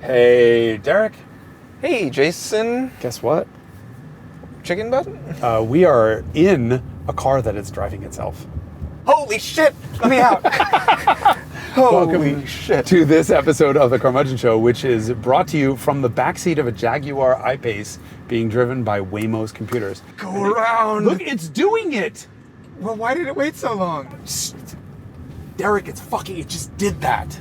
Hey, Derek. Hey, Jason. Guess what? Chicken butt? We are in a car that is driving itself. Holy shit! Let me out. Holy shit. To this episode of the Carmudgeon Show, which is brought to you from the backseat of a Jaguar I-Pace being driven by Waymo's computers. Go around. Look, it's doing it. Well, why did it wait so long? Derek, it just did that.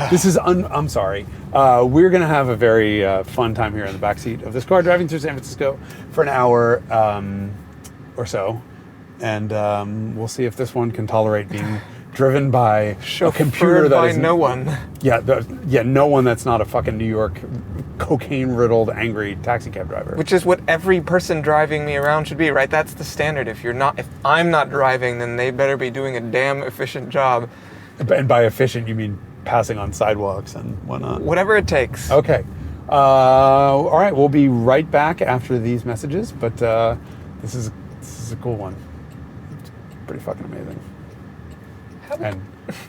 This is, I'm sorry. We're going to have a very fun time here in the backseat of this car driving through San Francisco for an hour or so. And we'll see if this one can tolerate being driven by a computer that is no one. Yeah, no one that's not a fucking New York cocaine-riddled, angry taxi cab driver. Which is what every person driving me around should be, right? That's the standard. If I'm not driving, then they better be doing a damn efficient job. And by efficient, you mean passing on sidewalks and whatnot. Whatever it takes. Okay. All right, we'll be right back after these messages, but this is a cool one. It's pretty fucking amazing. Help. And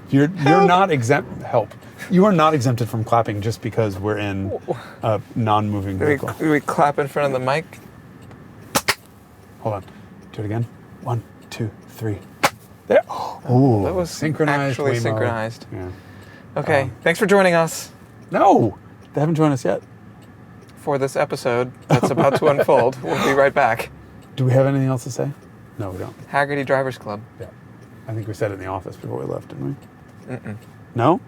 you're not exempt. Help. You are not exempted from clapping just because we're in a non-moving vehicle. Do we clap in front of the mic? Hold on. Do it again. 1, 2, 3. There. Oh, that was synchronized. Actually Waymo. synchronized. Yeah. Okay. Thanks for joining us No, they haven't joined us yet. for this episode that's about to unfold. We'll be right back. Do we have anything else to say? No, we don't. Haggerty Drivers Club. Yeah. I think we said it in the office before we left, didn't we? Mm-mm. No?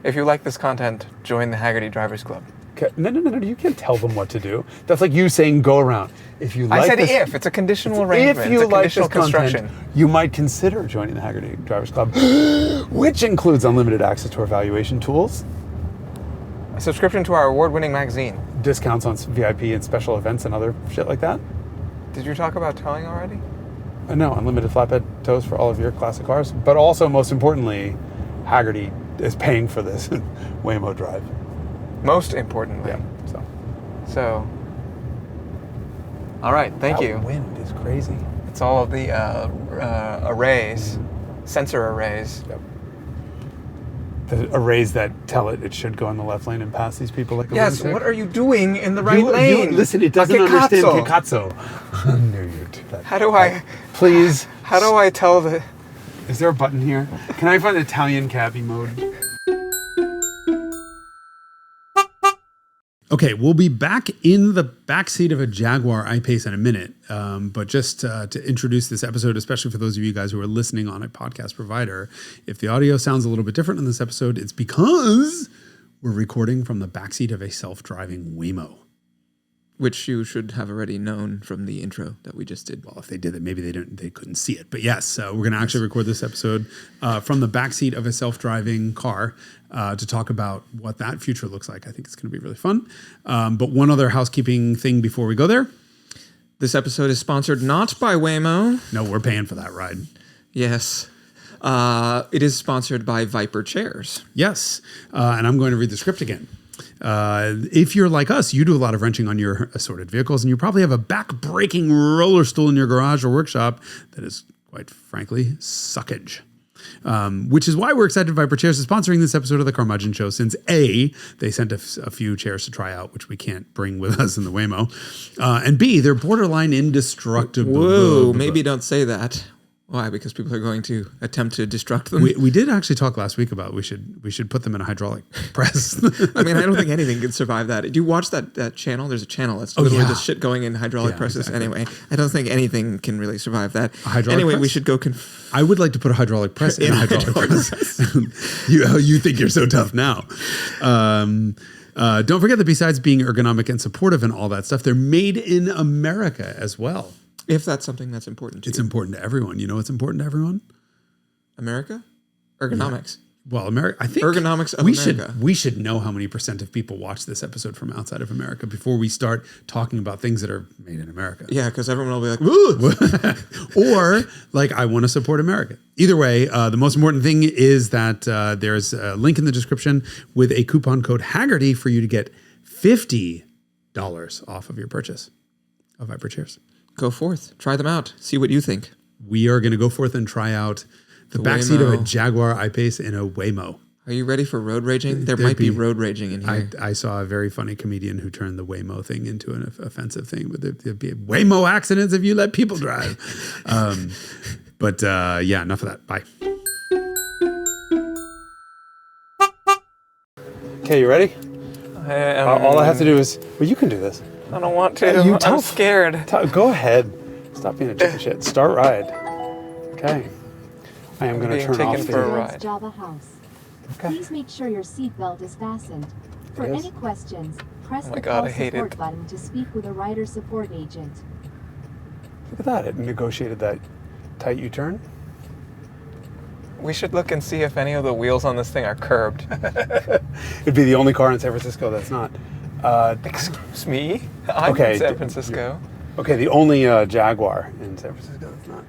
If you like this content, join the Haggerty Drivers Club. Okay. No. You can't tell them what to do. That's like you saying go around. If you like I said this, if. It's a conditional arrangement. If you it's a like this conditional construction. content, you might consider joining the Haggerty Drivers Club, which includes unlimited access to our valuation tools, A subscription to our award-winning magazine. discounts on VIP and special events and other shit like that. Did you talk about towing already? No, unlimited flatbed tows for all of your classic cars. But also, most importantly, Haggerty is paying for this Waymo drive. Most importantly. Yeah. So. All right. Thank you. That wind is crazy. It's all of the arrays, sensor arrays. Yep. The arrays that tell it should go in the left lane and pass these people like a Yes. lunatic. What are you doing in the right lane? Listen, it doesn't understand Kikatsu. No, you do that. How do I? Please. How do I tell the? Is there a button here? Can I find Italian cabbie mode? Okay, we'll be back in the backseat of a Jaguar I-Pace in a minute. But just to introduce this episode, especially for those of you guys who are listening on a podcast provider, if the audio sounds a little bit different in this episode, it's because we're recording from the backseat of a self-driving Waymo. Which you should have already known from the intro that we just did. Well, if they did that, maybe they couldn't see it. But yes, we're going to actually record this episode from the backseat of a self-driving car to talk about what that future looks like. I think it's going to be really fun. But one other housekeeping thing before we go there. This episode is sponsored not by Waymo. No, we're paying for that ride. Yes. It is sponsored by Viper Chairs. Yes. And I'm going to read the script again. If you're like us, you do a lot of wrenching on your assorted vehicles, and you probably have a back-breaking roller stool in your garage or workshop that is, quite frankly, suckage. Which is why we're excited Viper Chairs is sponsoring this episode of the Carmudgeon Show, since A, they sent a few chairs to try out, which we can't bring with us in the Waymo, and B, they're borderline indestructible. Whoa, maybe don't say that. Why? Because people are going to attempt to destruct them? We did actually talk last week about we should put them in a hydraulic press. I mean, I don't think anything can survive that. Do you watch that channel? There's a channel that's literally just shit going in hydraulic presses. Exactly. Anyway, I don't think anything can really survive that. Anyway, press? We should go... I would like to put a hydraulic press in a hydraulic press. You think you're so tough now. Don't forget that besides being ergonomic and supportive and all that stuff, they're made in America as well. If that's something that's important to you. It's important to everyone. You know what's important to everyone? America? Ergonomics. Well, America. I think ergonomics of America. We should know how many % of people watch this episode from outside of America before we start talking about things that are made in America. Yeah, because everyone will be like, or like, I want to support America. Either way, the most important thing is that there's a link in the description with a coupon code Haggerty for you to get $50 off of your purchase of Viper Chairs. Go forth, try them out, see what you think. We are going to go forth and try out the backseat of a Jaguar I-Pace in a Waymo. Are you ready for road raging? There might be road raging in here. I saw a very funny comedian who turned the Waymo thing into an offensive thing. But there'd be Waymo accidents if you let people drive. But enough of that. Bye. Okay, you ready? All I have to do is... Well, you can do this. I don't want to. I'm scared. Go ahead. Stop being a chicken shit. Start ride. Okay. I am going to turn off the... Ride. Java House. Okay. Please make sure your seatbelt is fastened. For any questions, press the call support button to speak with a rider support agent. Look at that. It negotiated that tight U-turn. We should look and see if any of the wheels on this thing are curbed. It'd be the only car in San Francisco that's not. Excuse me? I'm in San Francisco. Okay, the only Jaguar in San Francisco that's not.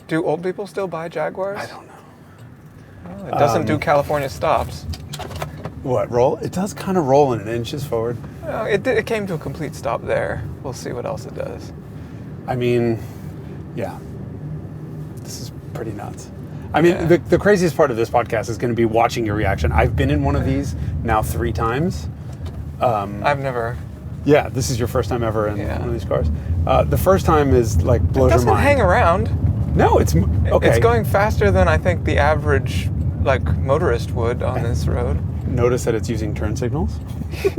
Do old people still buy Jaguars? I don't know. Well, it doesn't do California stops. What, roll? It does kind of roll in an inches forward. It came to a complete stop there. We'll see what else it does. I mean, yeah. This is pretty nuts. I mean, the craziest part of this podcast is going to be watching your reaction. I've been in one of these now 3 times. I've never. Yeah, this is your first time ever in one of these cars. The first time is like blows your mind. It doesn't hang around. No, it's okay. It's going faster than I think the average motorist would on this road. Notice that it's using turn signals.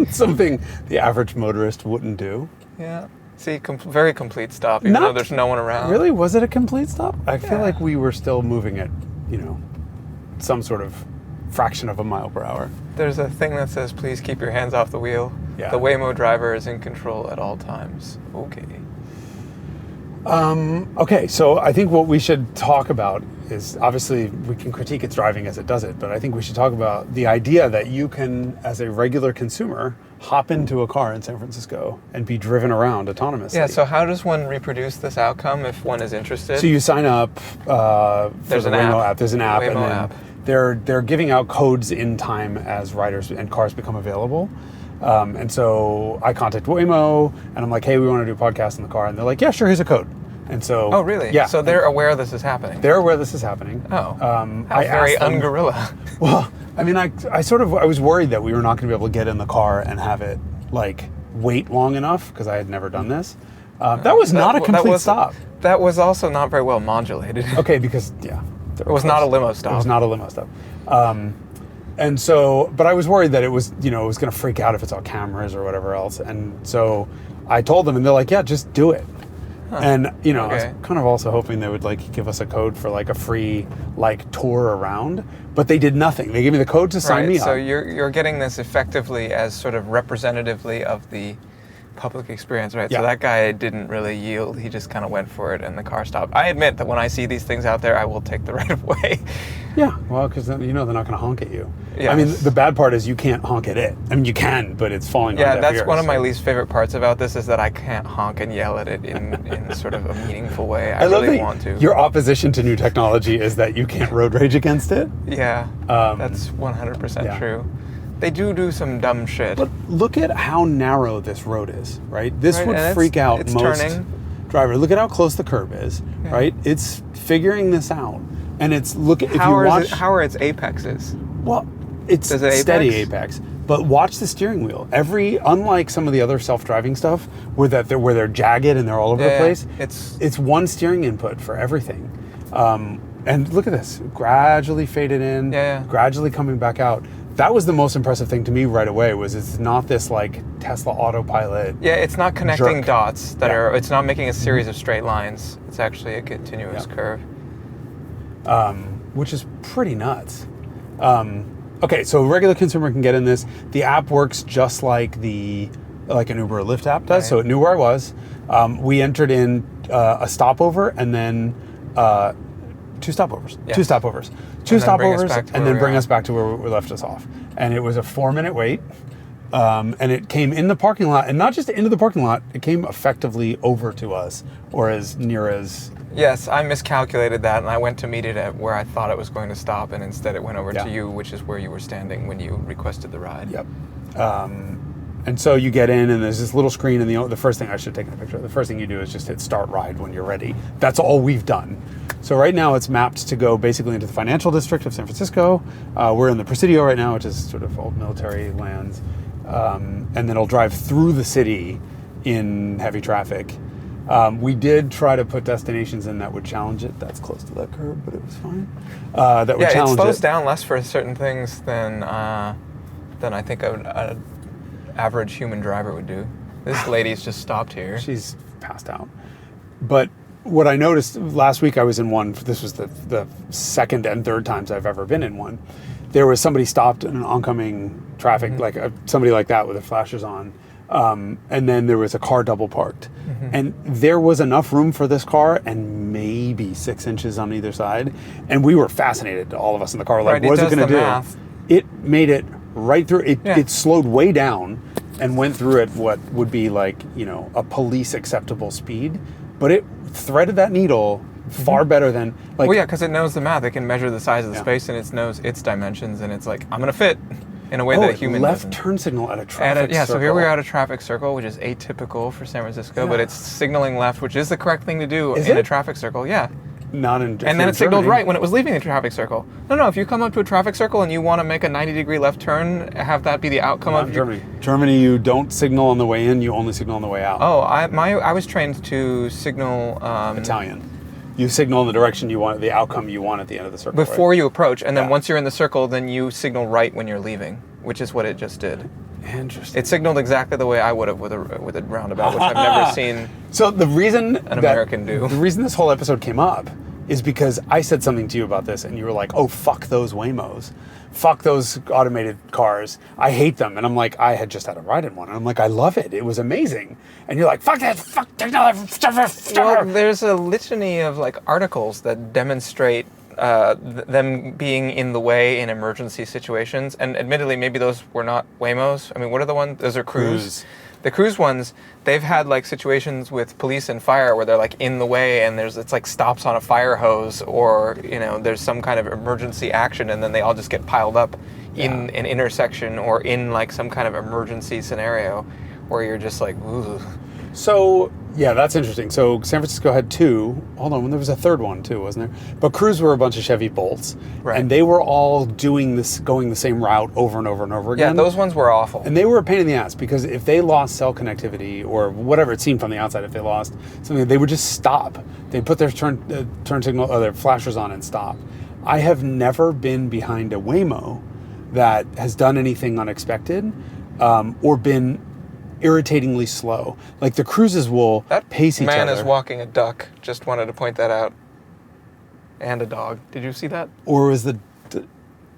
Something the average motorist wouldn't do. Yeah. See, very complete stop, even though there's no one around. Really? Was it a complete stop? I feel like we were still moving at, some sort of fraction of a mile per hour. There's a thing that says, please keep your hands off the wheel. Yeah. The Waymo driver is in control at all times. Okay. Okay, so I think what we should talk about is, obviously we can critique its driving as it does it, but I think we should talk about the idea that you can, as a regular consumer, hop into a car in San Francisco and be driven around autonomously. Yeah, so how does one reproduce this outcome if one is interested? So you sign up for the Waymo app. There's an app, and then they're giving out codes in time as riders and cars become available. And so I contact Waymo, and I'm like, hey, we want to do a podcast in the car. And they're like, yeah, sure, here's a code. And so... Oh, really? Yeah. So they're aware this is happening? They're aware this is happening. Oh. How very un-gorilla. Well, I mean, I was worried that we were not going to be able to get in the car and have it, wait long enough, because I had never done this. That was not a complete stop. That was also not very well modulated. Okay, because, it was not a limo stop. It was not a limo stop. And so, but I was worried that it was, it was going to freak out if it's on cameras or whatever else. And so I told them, and they're like, yeah, just do it. Huh. And, I was kind of also hoping they would give us a code for a free tour around, but they did nothing. They gave me the code to sign me up. So you're getting this effectively as sort of representatively of the public experience, right? Yeah. So that guy didn't really yield. He just kind of went for it and the car stopped. I admit that when I see these things out there, I will take the right of way. Yeah, well, because they're not going to honk at you. Yes. I mean, the bad part is you can't honk at it. I mean, you can, but it's falling on deaf ears. Yeah, that's one of my least favorite parts about this is that I can't honk and yell at it in sort of a meaningful way. I really want to. Your opposition to new technology is that you can't road rage against it. Yeah, that's 100% true. They do some dumb shit. But look at how narrow this road is, right? This would freak out most drivers. Look at how close the curb is, right? It's figuring this out. And it's, how are its apexes? Well, it's steady apex. But watch the steering wheel. Unlike some of the other self-driving stuff, where they're jagged and they're all over the place, it's one steering input for everything. And look at this, gradually faded in, gradually coming back out. That was the most impressive thing to me right away. It's not this Tesla autopilot. Yeah, it's not connecting dots it's not making a series of straight lines. It's actually a continuous curve. Which is pretty nuts. Okay, so a regular consumer can get in this. The app works just like an Uber or Lyft app does. Right. So it knew where I was. We entered in a stopover and then 2 stopovers. Yes. 2 stopovers. 2 stopovers, and then bring us back to where we left us off. And it was a 4-minute wait. And it came in the parking lot, and not just into the parking lot, it came effectively over to us, or as near as... Yes, I miscalculated that, and I went to meet it at where I thought it was going to stop, and instead it went over to you, which is where you were standing when you requested the ride. Yep. And so you get in, and there's this little screen, and the first thing I should take a picture of. The first thing you do is just hit start ride when you're ready. That's all we've done. So right now it's mapped to go basically into the financial district of San Francisco. We're in the Presidio right now, which is sort of old military lands, and then it'll drive through the city in heavy traffic. We did try to put destinations in that would challenge it. That's close to that curb, but it was fine. That would challenge it slows down less for certain things than I think an average human driver would do. This lady's just stopped here. She's passed out. But what I noticed last week, I was in one. This was the second and third times I've ever been in one. There was somebody stopped in an oncoming traffic, mm-hmm. like somebody like that with their flashers on. And then there was a car double parked. Mm-hmm. And there was enough room for this car and maybe 6 inches on either side. And we were fascinated, all of us in the car, like, what's it going to do? Math. It made it right through. It slowed way down and went through at what would be like, a police acceptable speed. But it threaded that needle far better than like. Well, yeah, because it knows the math. It can measure the size of the space and it knows its dimensions, and it's like, I'm going to fit in a way that a human left doesn't. Turn signal at a traffic circle. Yeah, so here we are at a traffic circle, which is atypical for San Francisco, but it's signaling left, which is the correct thing to do in a traffic circle. Yeah. Not in And then it signaled right when it was leaving the traffic circle. No, if you come up to a traffic circle and you want to make a 90-degree left turn, have that be the outcome of Germany. Germany, you don't signal on the way in, you only signal on the way out. Oh, I was trained to signal Italian. You signal in the direction you want, the outcome you want at the end of the circle. Before you approach, and then once you're in the circle, then you signal right when you're leaving, which is what it just did. Interesting. It signaled exactly the way I would have with a roundabout, which I've never seen. So the reason an American do. The reason this whole episode came up is because I said something to you about this, and you were like, "Oh, fuck those Waymos, fuck those automated cars. I hate them." And I'm like, I had just had a ride in one, and I'm like, I love it. It was amazing. And you're like, "Fuck that, fuck technology." Well, there's a litany of like articles that demonstrate them being in the way in emergency situations. And admittedly, maybe those were not Waymos. I mean, what are the ones? Those are Cruise. The Cruise ones, they've had like situations with police and fire where they're like in the way, and it's like stops on a fire hose, or there's some kind of emergency action, and then they all just get piled up in an intersection or in like some kind of emergency scenario where you're just like, ooh. So, yeah, that's interesting. So San Francisco had two. Hold on, there was a third one too, wasn't there? But Cruise were a bunch of Chevy Bolts. Right. And they were all going the same route over and over and over again. Yeah, those ones were awful. And they were a pain in the ass because if they lost cell connectivity or whatever it seemed from the outside, if they lost something, they would just stop. They'd put their turn signal or their flashers on and stop. I have never been behind a Waymo that has done anything unexpected or been irritatingly slow. Like the Cruises will pace each other. That man is walking a duck. Just wanted to point that out. And a dog. Did you see that? Or was the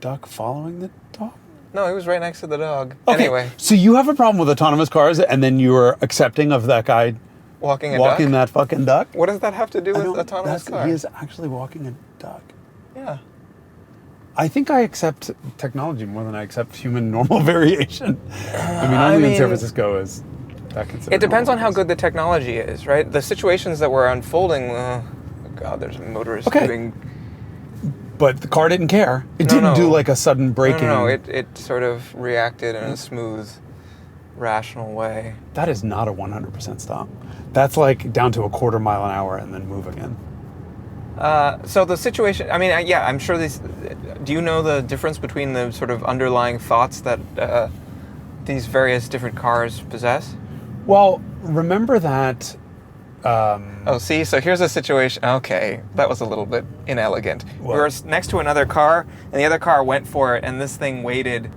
duck following the dog? No, he was right next to the dog. Okay. Anyway. So you have a problem with autonomous cars, and then you are accepting of that guy walking that fucking duck? What does that have to do with autonomous cars? He is actually walking a duck. Yeah. I think I accept technology more than I accept human normal variation. I mean, in San Francisco is that considered. It depends on how good the technology is, right? The situations that were unfolding, God, there's a motorist doing. But the car didn't care. It didn't do like a sudden braking. No, it sort of reacted in a smooth, rational way. That is not a 100% stop. That's like down to a quarter mile an hour and then move again. So the situation, I mean, I'm sure do you know the difference between the sort of underlying thoughts that these various different cars possess? Well, remember that... So here's a situation. Okay, that was a little bit inelegant. What? We were next to another car, and the other car went for it, and this thing waited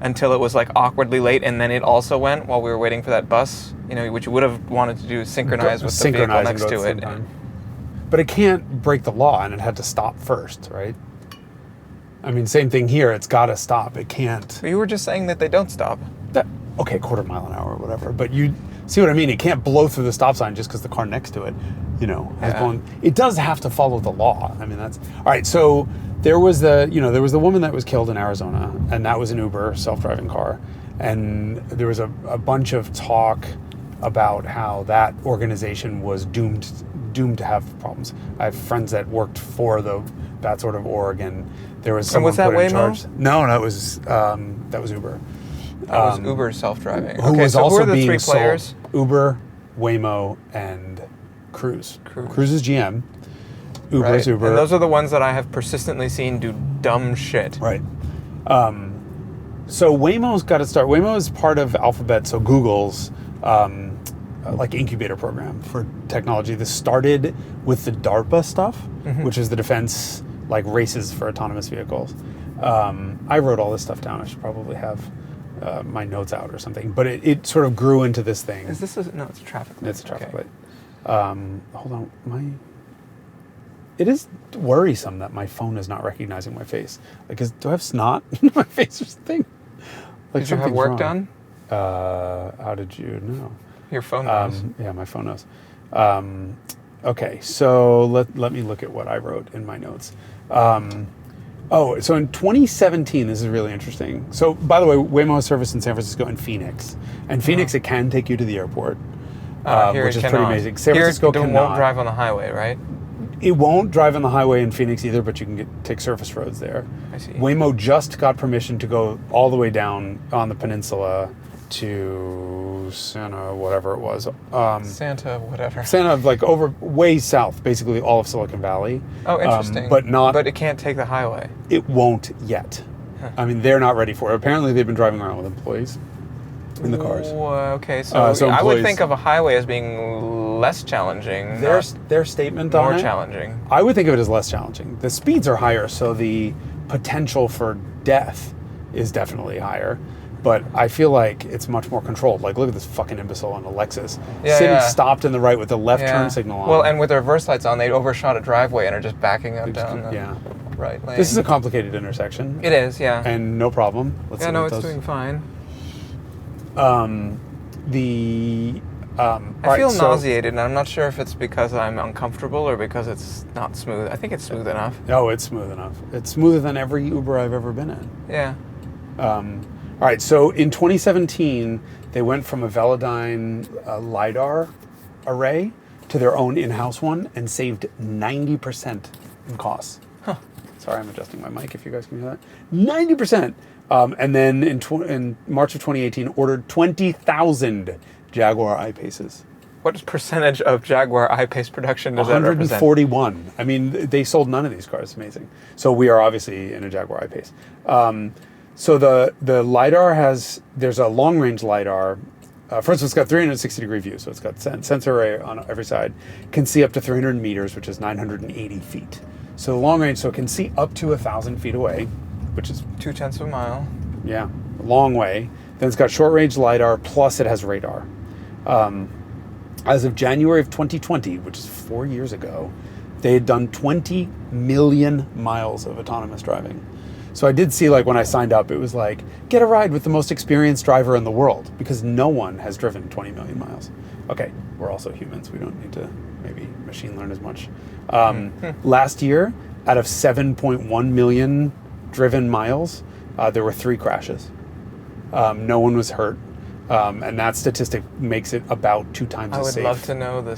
until it was like awkwardly late, and then it also went while we were waiting for that bus, which you would have wanted to do, synchronize with the vehicle next to it. But it can't break the law, and it had to stop first, right? I mean, same thing here. It's got to stop. It can't. But you were just saying that they don't stop. Okay, quarter mile an hour or whatever. But you see what I mean? It can't blow through the stop sign just because the car next to it, has blown. It does have to follow the law. I mean, that's all right. So there was the woman that was killed in Arizona, and that was an Uber self-driving car, and there was a bunch of talk about how that organization was doomed to have problems. I have friends that worked for that sort of org, and there was someone was that put in Waymo? charge. No, that was Uber. That was Uber self-driving. Who okay, was so also who are the being three players? sold? Uber, Waymo, and Cruise. Cruise is GM. Uber is Uber. And those are the ones that I have persistently seen do dumb shit. Right. So Waymo's got to start. Waymo is part of Alphabet, so Google's like incubator program for technology. This started with the DARPA stuff, which is the defense like races for autonomous vehicles. I wrote all this stuff down. I should probably have my notes out or something. But it sort of grew into this thing. Is this no? It's a traffic light. It's a traffic light. Hold on, it is worrisome that my phone is not recognizing my face. Like, do I have snot in my face or something? Like, did you have work done? How did you know? Your phone knows. Yeah, my phone knows. Okay, so let me look at what I wrote in my notes. So in 2017, this is really interesting. So, by the way, Waymo has service in San Francisco and Phoenix. And Phoenix, it can take you to the airport, which is pretty amazing. San Francisco won't drive on the highway, right? It won't drive on the highway in Phoenix either, but you can take surface roads there. I see. Waymo just got permission to go all the way down on the peninsula to Santa, whatever it was. Santa, like over way south, basically all of Silicon Valley. Oh, interesting. But it can't take the highway. It won't yet. Huh. I mean, they're not ready for it. Apparently, they've been driving around with employees in the cars. Okay, so I would think of a highway as being less challenging. Their statement on it? More challenging. I would think of it as less challenging. The speeds are higher, so the potential for death is definitely higher. But I feel like it's much more controlled. Like, look at this fucking imbecile on a Lexus. Sitting stopped in the right with the left turn signal on. Well, and with their reverse lights on, they overshot a driveway and are just backing up down the right lane. This is a complicated intersection. It is, yeah. And no problem. Let's see what it's doing fine. I feel nauseated, and I'm not sure if it's because I'm uncomfortable or because it's not smooth. I think it's smooth enough. Oh, it's smooth enough. It's smoother than every Uber I've ever been in. Yeah. All right, so in 2017, they went from a Velodyne LiDAR array to their own in-house one and saved 90% in costs. Huh. Sorry, I'm adjusting my mic if you guys can hear that. 90%. And then in March of 2018, ordered 20,000 Jaguar I-Paces. What percentage of Jaguar I-Pace production does that represent? 141. I mean, they sold none of these cars. It's amazing. So we are obviously in a Jaguar I-Pace. So the LiDAR there's a long-range LiDAR. First, it's got 360-degree view, so it's got sensor array on every side. Can see up to 300 meters, which is 980 feet. So the long range, so it can see up to 1,000 feet away, which is 0.2 of a mile. Yeah, a long way. Then it's got short-range LiDAR, plus it has radar. As of January of 2020, which is 4 years ago, they had done 20 million miles of autonomous driving. So I did see, like, when I signed up, it was like, get a ride with the most experienced driver in the world, because no one has driven 20 million miles. Okay, we're also humans. We don't need to maybe machine learn as much. Last year, out of 7.1 million driven miles, there were 3 crashes. No one was hurt. And that statistic makes it about 2 times as safe. I would love to know the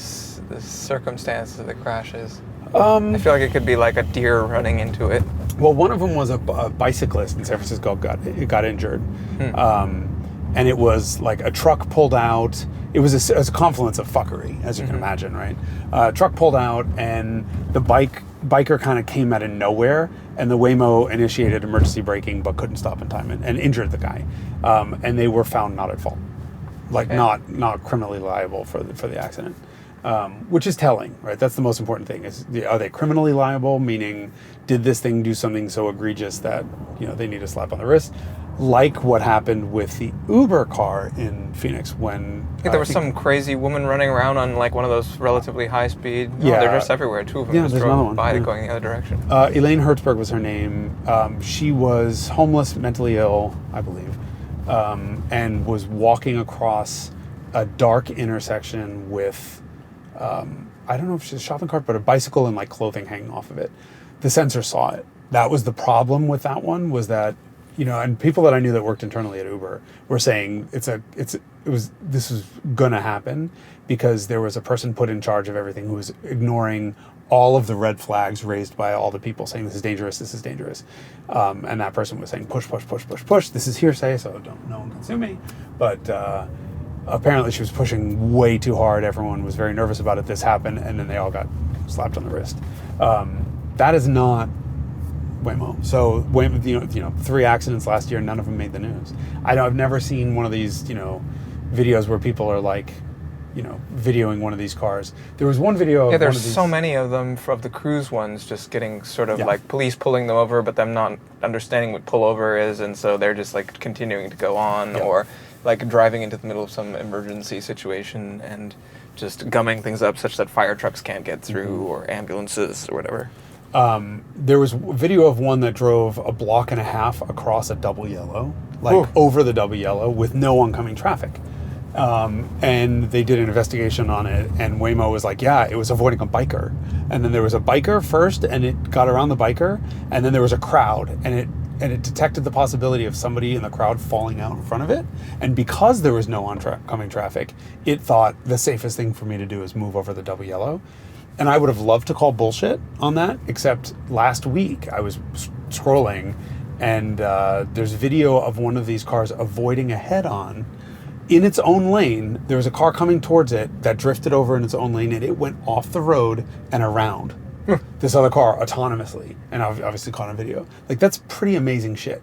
circumstances of the crashes. I feel like it could be like a deer running into it. Well, one of them was a bicyclist in San Francisco got injured. And it was like a truck pulled out. It was a confluence of fuckery, as you can imagine, right? Truck pulled out, and the biker kind of came out of nowhere, and the Waymo initiated emergency braking but couldn't stop in time and injured the guy. And they were found not at fault, like not criminally liable for the accident. Which is telling, right? That's the most important thing. Are they criminally liable? Meaning, did this thing do something so egregious that they need a slap on the wrist? Like what happened with the Uber car in Phoenix when there was some crazy woman running around on like one of those relatively high speed. Yeah, they're just everywhere. 2 of them just drove by going the other direction. Elaine Hertzberg was her name. She was homeless, mentally ill, I believe, and was walking across a dark intersection with. I don't know if she's a shopping cart, but a bicycle and like clothing hanging off of it. The sensor saw it. That was the problem with that one, was that, and people that I knew that worked internally at Uber were saying it's this was gonna happen because there was a person put in charge of everything who was ignoring all of the red flags raised by all the people saying this is dangerous, and that person was saying push. This is hearsay, so no one can sue me. But apparently she was pushing way too hard. Everyone was very nervous about it. This happened, and then they all got slapped on the wrist. That is not Waymo. So Waymo, 3 accidents last year, none of them made the news. I've never seen one of these, videos where people are like, videoing one of these cars. There was one video. Yeah, there's so many of them of the cruise ones, just getting sort of like police pulling them over, but them not understanding what pullover is, and so they're just like continuing to go on, or like driving into the middle of some emergency situation and just gumming things up such that fire trucks can't get through, or ambulances or whatever. There was video of one that drove a block and a half across a double yellow, over the double yellow with no oncoming traffic. And they did an investigation on it, and Waymo was like, yeah, it was avoiding a biker. And then there was a biker first, and it got around the biker, and then there was a crowd, and it detected the possibility of somebody in the crowd falling out in front of it. And because there was no oncoming traffic, it thought the safest thing for me to do is move over the double yellow. And I would have loved to call bullshit on that, except last week I was scrolling, and there's video of one of these cars avoiding a head-on in its own lane. There was a car coming towards it that drifted over in its own lane, and it went off the road and around this other car autonomously, and obviously caught on video. Like, that's pretty amazing shit.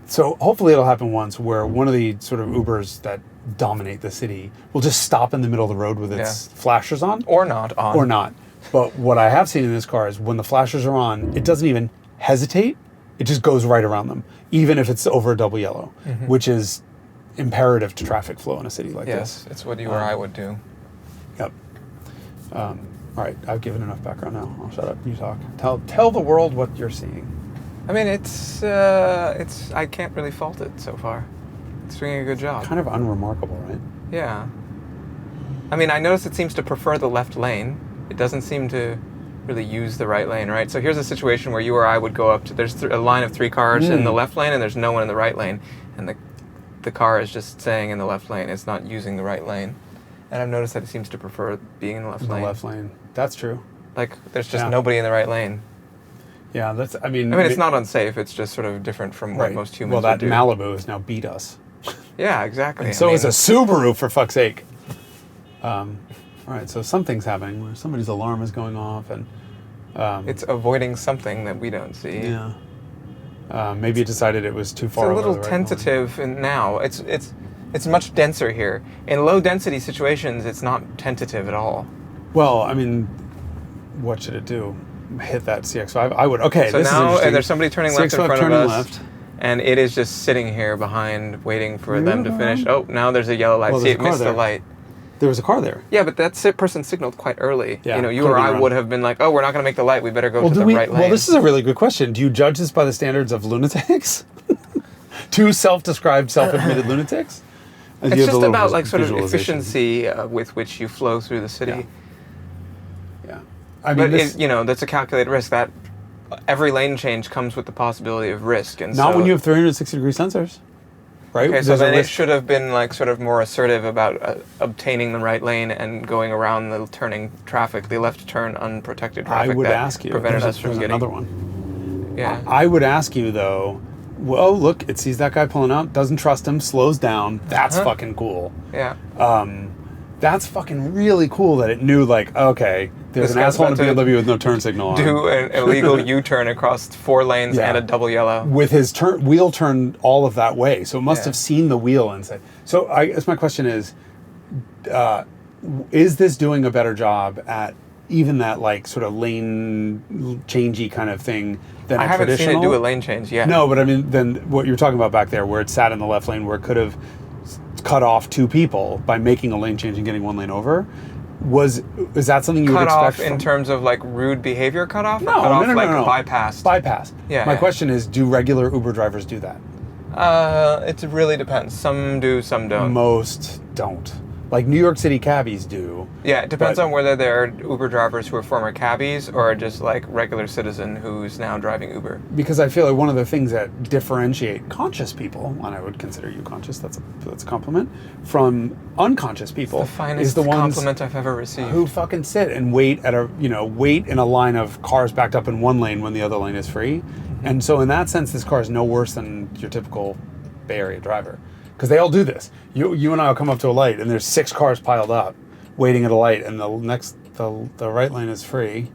So hopefully it'll happen once where one of the sort of Ubers that dominate the city will just stop in the middle of the road with its flashers on. Or not on. Or not. But what I have seen in this car is when the flashers are on, it doesn't even hesitate. It just goes right around them, even if it's over a double yellow, which is imperative to traffic flow in a city like this. Yes, it's what you or I would do. Yep. All right, I've given enough background now. I'll shut up. You talk. Tell the world what you're seeing. I mean, it's I can't really fault it so far. It's doing a good job. Kind of unremarkable, right? Yeah. I mean, I notice it seems to prefer the left lane. It doesn't seem to really use the right lane, right? So here's a situation where you or I would go up to, there's a line of 3 cars in the left lane, and there's no one in the right lane, and the car is just staying in the left lane. It's not using the right lane. And I've noticed that it seems to prefer being in the left lane. The left lane. That's true. Like, there's just nobody in the right lane. Yeah, I mean, it's not unsafe. It's just sort of different from what most humans would do. Well, that Malibu has now beat us. Yeah, exactly. And so is a Subaru, for fuck's sake. All right, so something's happening where somebody's alarm is going off, and it's avoiding something that we don't see. Yeah. Maybe it decided it was too far. It's a little tentative, and now it's much denser here. In low density situations, it's not tentative at all. Well, I mean, what should it do? Hit that CX-5? I would. Okay. So this now, is interesting. and there's somebody turning left in CX-5 front of turning us. Left. And it is just sitting here behind, waiting for them to finish. Oh, now there's a yellow light. Well, see, it missed the light. There was a car there. Yeah, but that person signaled quite early. Yeah, you or I would have been like, oh, we're not going to make the light. We better go to the right lane. Well, this is a really good question. Do you judge this by the standards of lunatics? 2 self-described, self-admitted lunatics? It's just about like sort of efficiency with which you flow through the city. Yeah. I mean, but that's a calculated risk. That every lane change comes with the possibility of risk, and not when you have 360-degree sensors. Right? Okay, so then it should have been like sort of more assertive about obtaining the right lane and going around the turning traffic, the left turn unprotected traffic. I would ask you. Prevented us from getting another one. Yeah. I would ask you though. Well, look, it sees that guy pulling out, doesn't trust him, slows down. That's fucking cool. Yeah. That's fucking really cool that it knew, like, okay, there's an asshole in a BMW with no turn signal on. Do an illegal U-turn across 4 lanes and a double yellow. With his wheel turned all of that way. So it must have seen the wheel and said. So I guess my question is this doing a better job at even that, like, sort of lane changey kind of thing than I haven't seen it do a lane change yet. No, but I mean, then what you're talking about back there where it sat in the left lane where it could have cut off 2 people by making a lane change and getting 1 lane over, is that something you would expect? Cut off in terms of like rude behavior cut off? No, cut off, no. Bypassed? Bypassed. Yeah. My question is, do regular Uber drivers do that? It really depends. Some do, some don't. Most don't. Like New York City cabbies do. Yeah, it depends on whether they're Uber drivers who are former cabbies or just like regular citizen who's now driving Uber. Because I feel like one of the things that differentiate conscious people, and I would consider you conscious, that's a compliment, from unconscious people it's the finest is the ones compliment I've ever received. Who fucking sit and wait wait in a line of cars backed up in one lane when the other lane is free. Mm-hmm. And so in that sense, this car is no worse than your typical Bay Area driver. Because they all do this. You and I will come up to a light, and there's 6 cars piled up, waiting at a light, and the right lane is free,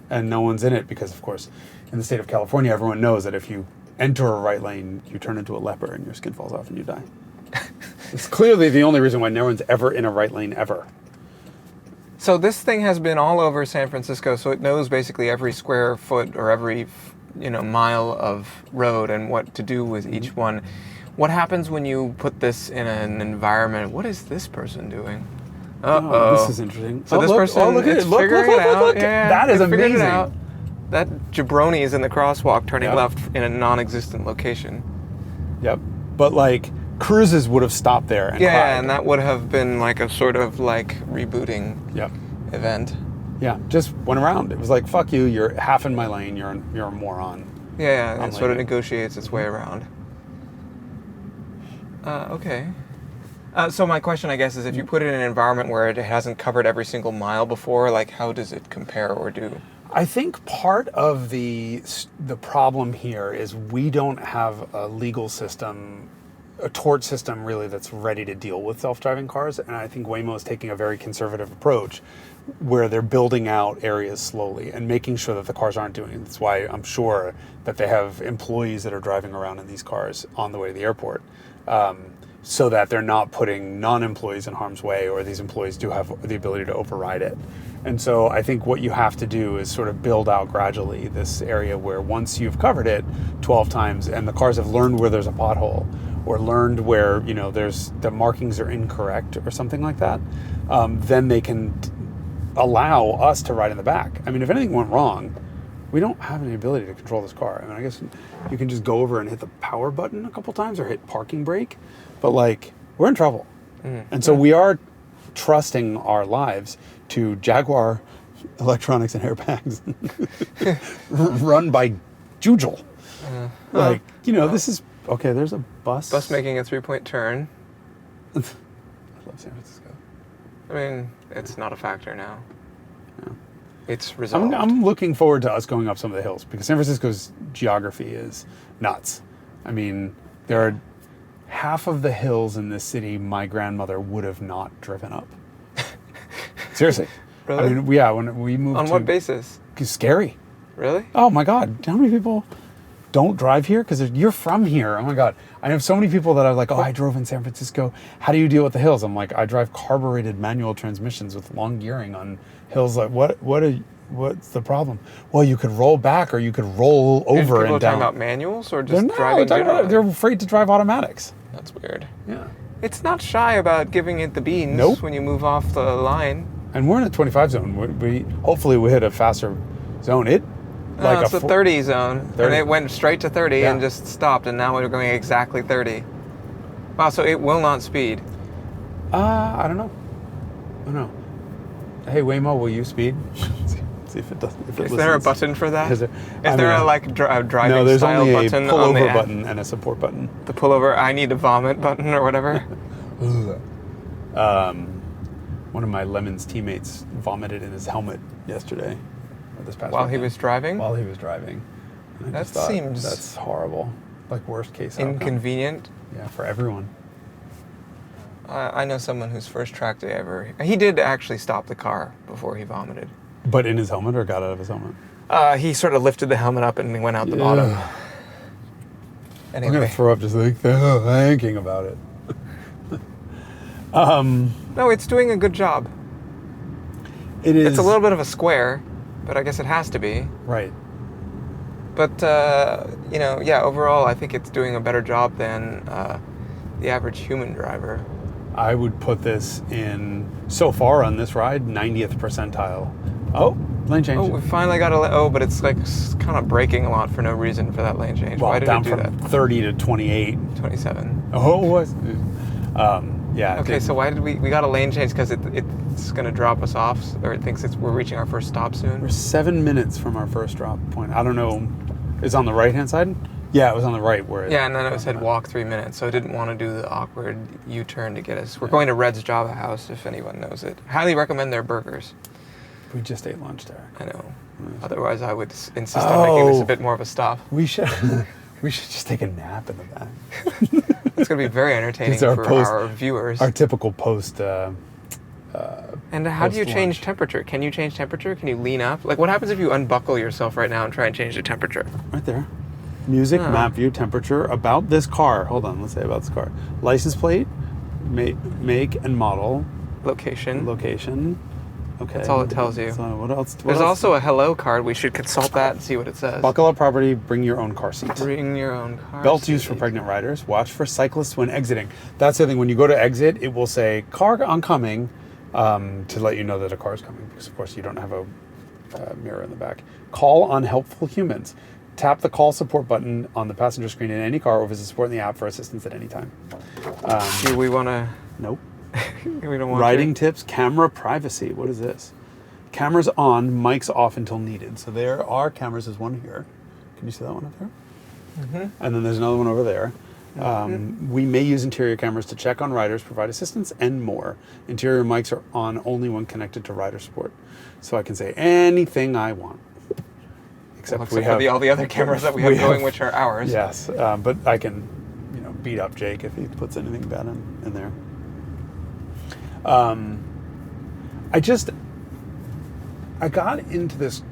and no one's in it because, of course, in the state of California, everyone knows that if you enter a right lane, you turn into a leper and your skin falls off and you die. It's clearly the only reason why no one's ever in a right lane ever. So this thing has been all over San Francisco, so it knows basically every square foot or every mile of road and what to do with each one. What happens when you put this in an environment? What is this person doing? Oh, this is interesting. So this person look at is it. Look, figuring it out. Yeah, that is amazing. It out. That jabroni is in the crosswalk turning left in a non-existent location. Yep. But like cruises would have stopped there and cried. And that would have been like a sort of like rebooting event. Yeah, just went around. It was like, fuck you, you're half in my lane, you're a moron. Yeah, it sort of negotiates its way around. Okay. So my question, I guess, is if you put it in an environment where it hasn't covered every single mile before, like how does it compare or do? I think part of the problem here is we don't have a legal system, a tort system really that's ready to deal with self-driving cars. And I think Waymo is taking a very conservative approach where they're building out areas slowly and making sure that the cars aren't doing it. That's why I'm sure that they have employees that are driving around in these cars on the way to the airport. So that they're not putting non-employees in harm's way, or these employees do have the ability to override it. And so I think what you have to do is sort of build out gradually this area where once you've covered it 12 times and the cars have learned where there's a pothole or learned where there's the markings are incorrect or something like that, then they can allow us to ride in the back. I mean, if anything went wrong, we don't have any ability to control this car. I mean, I guess you can just go over and hit the power button a couple times or hit parking brake, but like we're in trouble. And so we are trusting our lives to Jaguar electronics and airbags run by Jujel. This is, okay, there's a bus. Bus making a 3-point turn. I love San Francisco. I mean, it's not a factor now. No. It's resolved. I'm looking forward to us going up some of the hills because San Francisco's geography is nuts. I mean, there are half of the hills in this city my grandmother would have not driven up. Seriously. Really? I mean, yeah, when we moved On what basis? It's scary. Really? Oh my God. How many people don't drive here? Because you're from here. Oh my God. I have so many people that are like, I drove in San Francisco. How do you deal with the hills? I'm like, I drive carbureted manual transmissions with long gearing on hills. Like, what's the problem? Well, you could roll back or you could roll over and down. People talking about manuals or just driving generally? They're afraid to drive automatics. That's weird. Yeah. It's not shy about giving it the beans when you move off the line. And we're in a 25 zone. Hopefully we hit a faster zone. It's a 30 zone. 30. And it went straight to 30 and just stopped, and now we're going exactly 30. Wow, so it will not speed. I don't know. Hey, Waymo, will you speed? See if it does. Is there a button for that? Is there a driving no, there's style only button a on the pullover app? Button and a support button. The pullover, I need to vomit button or whatever. One of my Lemon's teammates vomited in his helmet yesterday. This past While he was driving? While he was driving. That seems... That's horrible. Like worst case outcome. Inconvenient. Yeah, for everyone. I know someone whose first track day ever... He did actually stop the car before he vomited. But in his helmet or got out of his helmet? He sort of lifted the helmet up and went out the bottom. Anyway. I'm going to throw up just thinking about it. No, it's doing a good job. It is. It's a little bit of a square, but I guess it has to be. Right. But, overall, I think it's doing a better job than the average human driver. I would put this in, so far on this ride, 90th percentile. Oh, lane change. Oh, we finally got but it's like kind of braking a lot for no reason for that lane change. Well, why did down it do from that? 30 to 28. 27. Oh, it was. Yeah. Okay, so why did we got a lane change because it's going to drop us off, or it thinks we're reaching our first stop soon? We're 7 minutes from our first drop point. I don't know. It's on the right-hand side? Yeah, it was on the right where Yeah, and then it said walk 3 minutes, so I didn't want to do the awkward U-turn to get us. We're going to Red's Java House, if anyone knows it. Highly recommend their burgers. We just ate lunch there. I know. Otherwise, I would insist on making this a bit more of a stop. We should just take a nap in the back. It's going to be very entertaining for our viewers. Our typical post. And how do you change temperature? Can you change temperature? Can you lean up? Like, what happens if you unbuckle yourself right now and try and change the temperature? Right there. Music, map view, temperature. About this car. Hold on, let's say about this car. License plate, make and model. Location. Okay. That's all it tells you. So what else? There's also a hello card. We should consult that and see what it says. Buckle up property, bring your own car seat. Bring your own car Belt seat. used for pregnant riders. Watch for cyclists when exiting. That's the thing. When you go to exit, it will say car oncoming to let you know that a car is coming, because of course you don't have a mirror in the back. Call on helpful humans. Tap the call support button on the passenger screen in any car or visit support in the app for assistance at any time. Do we want to... Nope. We don't want Riding tips, camera privacy. What is this? Cameras on, mics off until needed. So there are cameras. There's one here. Can you see that one up there? Mm-hmm. And then there's another one over there. We may use interior cameras to check on riders, provide assistance, and more. Interior mics are on only when connected to rider support. So I can say anything I want. Except for all the other cameras that we have going, which are ours. Yes, but I can, beat up Jake if he puts anything bad in there. I got into this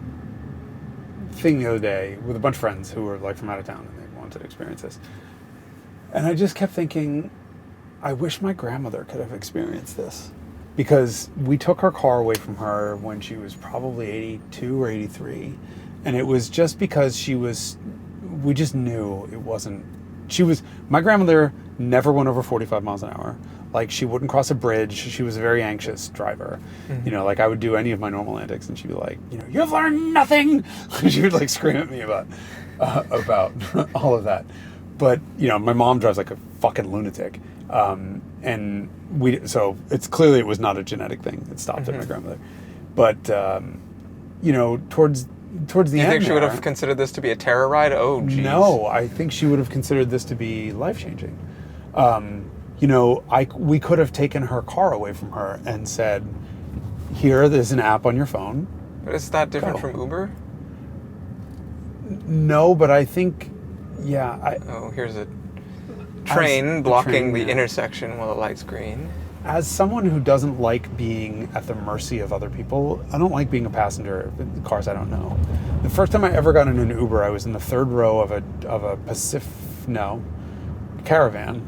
thing the other day with a bunch of friends who were like from out of town and they wanted to experience this. And I just kept thinking, I wish my grandmother could have experienced this, because we took her car away from her when she was probably 82 or 83. And it was just because we just knew it wasn't, my grandmother never went over 45 miles an hour. Like, she wouldn't cross a bridge. She was a very anxious driver. Mm-hmm. Like I would do any of my normal antics and she'd be like, you've learned nothing. She would like scream at me about all of that. But, my mom drives like a fucking lunatic. And so it's clearly it was not a genetic thing. It stopped at my grandmother. But, towards the end. You think she would have considered this to be a terror ride? Oh, geez. No, I think she would have considered this to be life-changing. We could have taken her car away from her and said, here, there's an app on your phone. But is that different from Uber? No, but I think, here's a train blocking the intersection while the light's green. As someone who doesn't like being at the mercy of other people, I don't like being a passenger in cars I don't know. The first time I ever got in an Uber, I was in the third row of a caravan,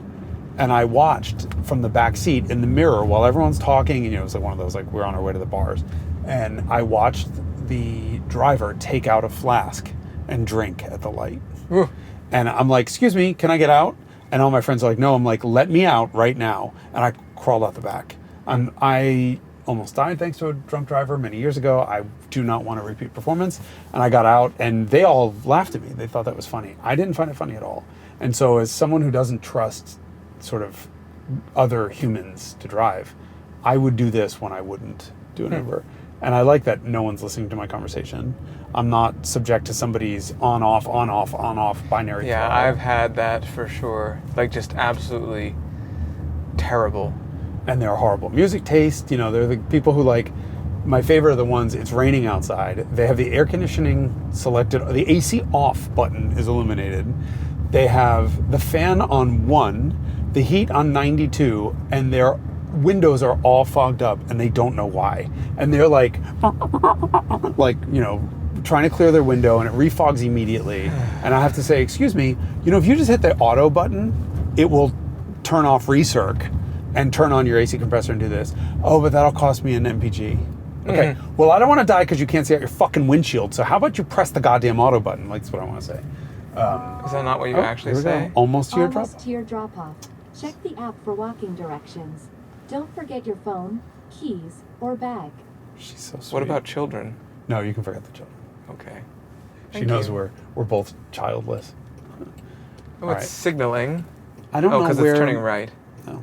and I watched from the back seat in the mirror while everyone's talking, and it was like one of those, like, we're on our way to the bars, and I watched the driver take out a flask and drink at the light. Ooh. And I'm like, excuse me, can I get out? And all my friends are like, no. I'm like, let me out right now. And I crawled out the back. I almost died thanks to a drunk driver many years ago. I do not want a repeat performance. And I got out, and they all laughed at me. They thought that was funny. I didn't find it funny at all. And so as someone who doesn't trust sort of other humans to drive, I would do this when I wouldn't do an Uber. And I like that no one's listening to my conversation. I'm not subject to somebody's on-off binary. Yeah, I've had that for sure. Like, just absolutely terrible. And they're horrible. Music taste, they're the people who like, my favorite are the ones, it's raining outside. They have the air conditioning selected, the AC off button is illuminated. They have the fan on 1, the heat on 92, and their windows are all fogged up and they don't know why. And they're like, trying to clear their window, and it refogs immediately. And I have to say, excuse me, if you just hit the auto button, it will turn off recirc and turn on your AC compressor and do this. Oh, but that'll cost me an MPG. Okay, well, I don't want to die because you can't see out your fucking windshield. So how about you press the goddamn auto button? Like, that's what I want to say. Is that not what you actually say? Almost to your drop-off. Check the app for walking directions. Don't forget your phone, keys, or bag. She's so sweet. What about children? No, you can forget the children. Okay. She knows we're both childless. Oh, it's signaling. I don't know because where... it's turning right. No.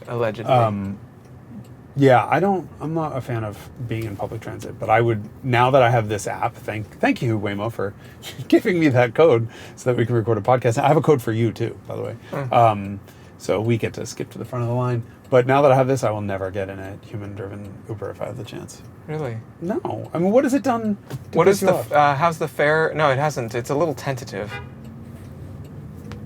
Allegedly. Yeah, I'm not a fan of being in public transit, but I would, now that I have this app, thank you, Waymo, for giving me that code so that we can record a podcast. I have a code for you too, by the way. So we get to skip to the front of the line. But now that I have this, I will never get in a human-driven Uber if I have the chance. Really? No. I mean, what has it done to What piss is you off? how's the fare? No, it hasn't. It's a little tentative.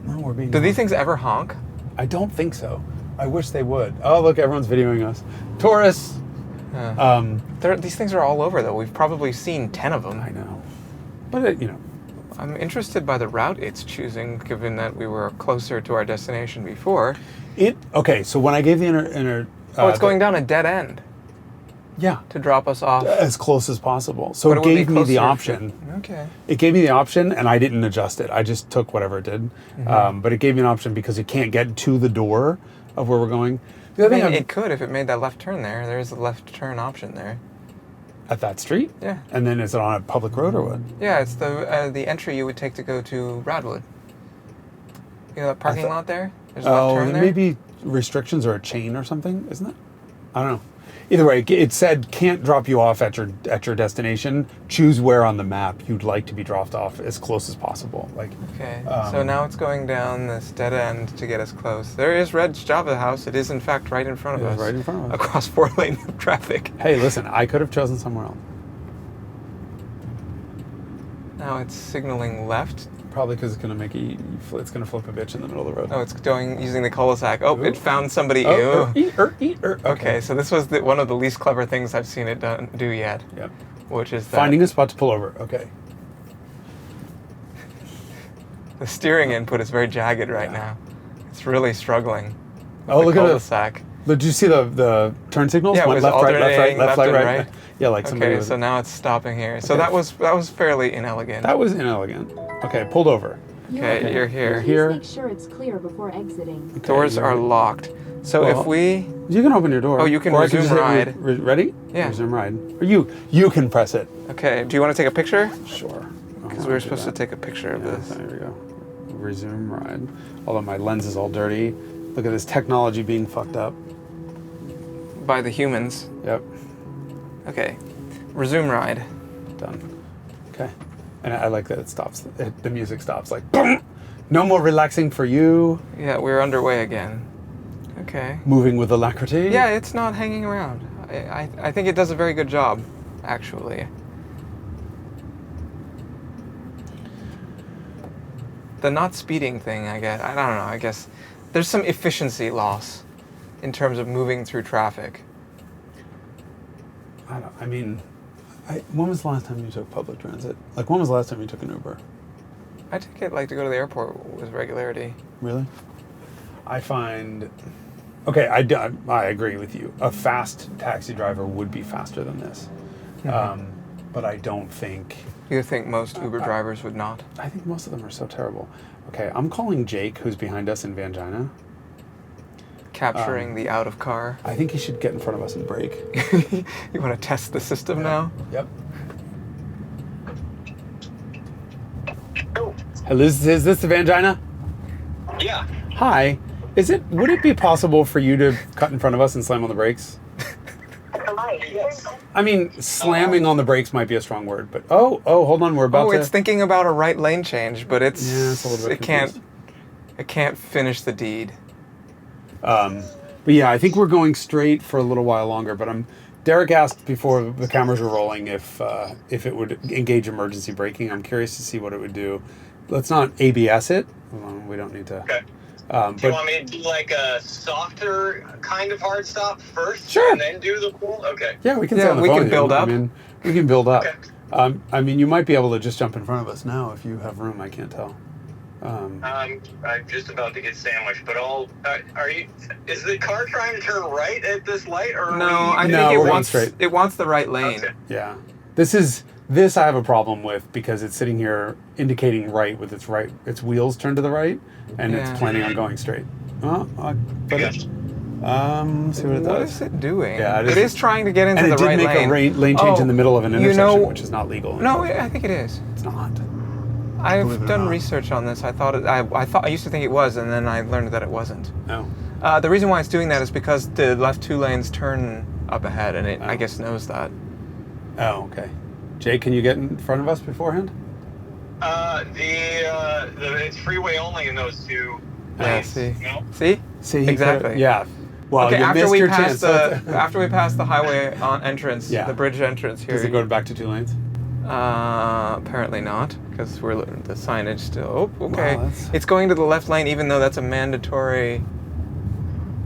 No, we're being Do these things ever honk? I don't think so. I wish they would. Oh, look, everyone's videoing us. Tourists! These things are all over, though. We've probably seen 10 of them. I know. But, I'm interested by the route it's choosing, given that we were closer to our destination before. Okay, so when I gave the it's going down a dead end. Yeah. To drop us off. As close as possible. So it gave me the option. Okay. It gave me the option, and I didn't adjust it. I just took whatever it did. But it gave me an option because it can't get to the door of where we're going. The other thing it could if it made that left turn there. There is a left turn option there. At that street? Yeah. And then is it on a public road or what? Yeah, it's the entry you would take to go to Radwood. You know that parking lot there? There's a left turn there? Maybe restrictions or a chain or something, isn't it? I don't know. Either way, it said can't drop you off at your destination. Choose where on the map you'd like to be dropped off as close as possible. Okay. So now it's going down this dead end to get us close. There is Red's Java House. It is in fact right in front of us. Right in front of us. Across 4 lanes of traffic. Hey, listen, I could have chosen somewhere else. Now it's signaling left. Probably because it's going to flip a bitch in the middle of the road. Oh, it's using the cul-de-sac. Oh, it found somebody. Okay, so this was one of the least clever things I've seen it do yet. Yep. Which is finding a spot to pull over. Okay. The steering input is very jagged right now. It's really struggling. Oh, look cul-de-sac. at it. Did you see the turn signals? Yeah, it was left, alternating left, right. Yeah, like somebody. Okay, so now it's stopping here. So that was fairly inelegant. That was inelegant. Okay, pulled over. Okay, you're here. Please make sure it's clear before exiting. Okay, doors are locked. So if we... You can open your door. Oh, you can resume ride. Ready? Yeah. Resume ride. Or you can press it. Okay, do you want to take a picture? Sure. Because we were supposed to take a picture of this. There we go. Resume ride. Although my lens is all dirty. Look at this technology being fucked up. By the humans. Yep. Okay. Resume ride. Done. Okay. And I like that it stops. The music stops like, boom! No more relaxing for you. Yeah, we're underway again. Okay. Moving with alacrity. Yeah, it's not hanging around. I think it does a very good job, actually. The not speeding thing, I don't know, I guess there's some efficiency loss in terms of moving through traffic. When was the last time you took public transit? Like, when was the last time you took an Uber? I take it to go to the airport with regularity. Really? I find... Okay, I agree with you. A fast taxi driver would be faster than this. Mm-hmm. But I don't think... You think most Uber drivers would not? I think most of them are so terrible. Okay, I'm calling Jake, who's behind us in Van Jynah. Capturing the out of car. I think he should get in front of us and brake. You want to test the system now? Yep. Hello, is this the Van Jynah? Yeah. Hi. Would it be possible for you to cut in front of us and slam on the brakes? Yes. I mean, slamming on the brakes might be a strong word, but hold on, we're about to... it's thinking about a right lane change, but it's a little bit confused. It can't finish the deed. But yeah, I think we're going straight for a little while longer, but Derek asked before the cameras were rolling if it would engage emergency braking. I'm curious to see what it would do. Let's not ABS it. We don't need to... Okay. Do you want me to do like a softer kind of hard stop first? Sure. And then do the pull? Okay. Yeah, we can stay on the phone. We can build up. We can build up. Okay. You might be able to just jump in front of us now if you have room. I can't tell. I'm just about to get sandwiched, but is the car trying to turn right at this light, or no? I think it wants the right lane. Okay. Yeah, this I have a problem with because it's sitting here indicating right with its wheels turned to the right, and it's planning on going straight. See what it does. What is it doing? Yeah, it is trying to get into the right lane. And it did make a lane change in the middle of an intersection, which is not legal. No, I think it is. It's not. I've done research on this. I used to think it was, and then I learned that it wasn't. No. The reason why it's doing that is because the left 2 lanes turn up ahead, and it, I guess, knows that. Oh, okay. Jay, can you get in front of us beforehand? It's freeway only in those 2 lanes. Yeah, see? No? See? Exactly. Yeah. Well, okay, you missed your chance. After we pass the highway entrance, the bridge entrance here. Does it go back to 2 lanes? Apparently not, because we're the signage still. Oh, okay. Wow, it's going to the left lane, even though that's a mandatory.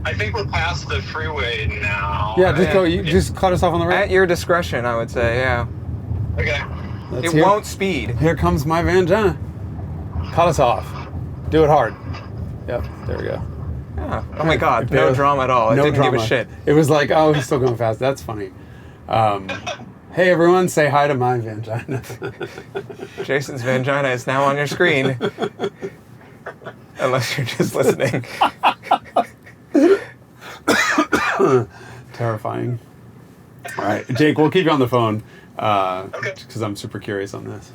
I think we're past the freeway now. Yeah, just go. You just cut us off on the right. At your discretion, I would say. Yeah. Okay. It won't speed. Here comes my van, Jynah. Cut us off. Do it hard. Yep. There we go. Yeah. Oh my God. No drama at all. It didn't give a shit. It was like, oh, he's still going fast. That's funny. Hey everyone, say hi to my vagina. Jason's vagina is now on your screen. Unless you're just listening. Terrifying. All right, Jake, we'll keep you on the phone because I'm super curious on this.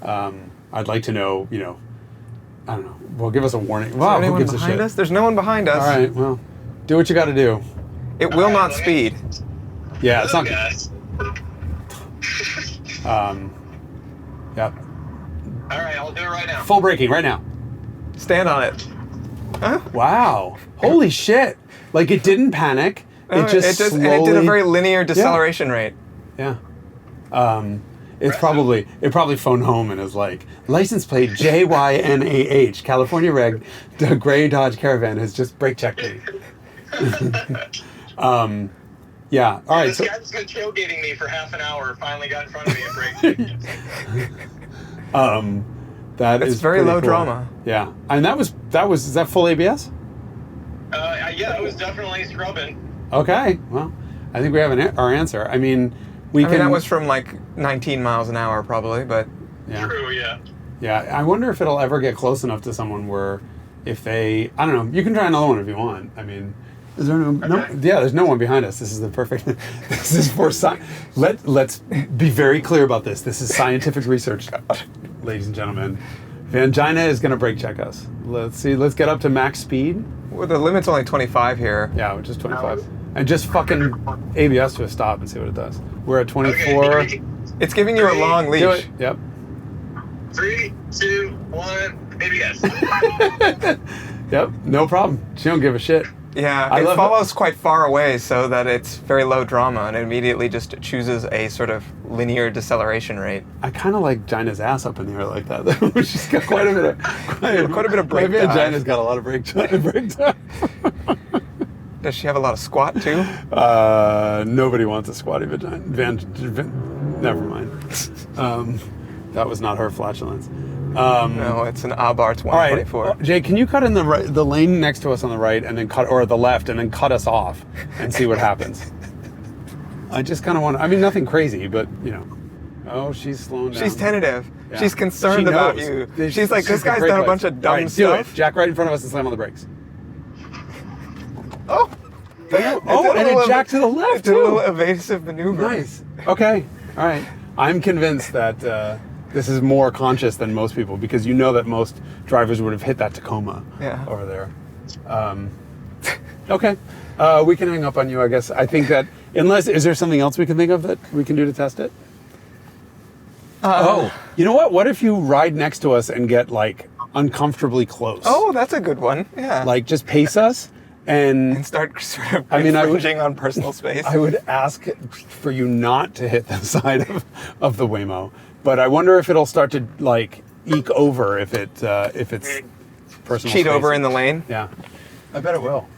I'd like to know, I don't know. Well, give us a warning. Wow, who gives a shit? Us? There's no one behind us. All right, well, do what you got to do. It will not speed. Yeah, it's not. Yep. All right, I'll do it right now. Full braking right now. Stand on it. Huh? Wow. Holy shit. Like it didn't panic. It just slowly... And it did a very linear deceleration rate. Yeah. It probably phoned home and is like, license plate JYNAH, California reg, the gray Dodge Caravan has just brake checked me. Yeah. All right. This guy's been tailgating me for half an hour. Finally got in front of me and braked. It's very low drama. Yeah. And is that full ABS? Yeah, it was definitely scrubbing. Okay. Well, I think we have our answer. I mean, that was from like 19 miles an hour probably, but. Yeah. True, yeah. Yeah. I wonder if it'll ever get close enough to someone where if they, I don't know, you can try another one if you want. I mean, is there no? Yeah, there's no one behind us. This is the perfect. This is for science. Let's be very clear about this. This is scientific research, ladies and gentlemen. Jynah is going to brake check us. Let's see. Let's get up to max speed. Well, the limit's only 25 here. Yeah, just 25. And just fucking ABS to a stop and see what it does. We're at 24. Okay. It's giving you a long leash. Do it. Yep. 3, 2, 1, ABS. Yep. No problem. She don't give a shit. Yeah, it follows quite far away so that it's very low drama and it immediately just chooses a sort of linear deceleration rate. I kind of like Jynah's ass up in the air like that. She's got quite a bit of brake dive. Jynah's got a lot of brake dive. Does she have a lot of squat too? Nobody wants a squatty vagina. Never mind. That was not her flatulence. No, it's an Abarth 124. All right, Jay, can you cut in the lane next to us on the right and then or the left and then cut us off and see what happens? I just kind of want to, nothing crazy, but oh, she's slowing down. She's tentative. Yeah. She's concerned about you. She's like, this guy's done a bunch of dumb stuff. Do it. Jack right in front of us and slam on the brakes. Oh. And it jacked to the left, too. It did a little evasive maneuver. Nice. Okay. All right. I'm convinced that this is more conscious than most people because that most drivers would have hit that Tacoma over there. Okay. We can hang up on you, I guess. I think that is there something else we can think of that we can do to test it? You know what? What if you ride next to us and get like uncomfortably close? Oh, that's a good one. Yeah. Like just pace us. And start sort of infringing on personal space. I would ask for you not to hit the side of the Waymo, but I wonder if it'll start to like eke over if it's personal cheat space. Over in the lane. Yeah, I bet it will.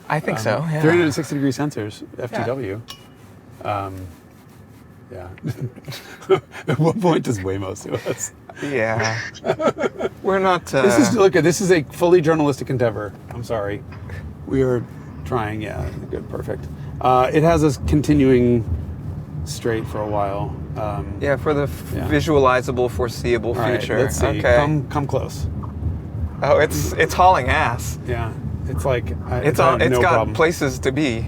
I think so. Yeah. 360-degree sensors, FTW. Yeah. At what point does Waymo sue us? Yeah. We're not. This is a fully journalistic endeavor. I'm sorry. We are trying, good, perfect. It has us continuing straight for a while. For the visualizable, foreseeable future. Right, let's see. Okay. Come close. Oh, it's hauling ass. Yeah, it's like it's got places to be.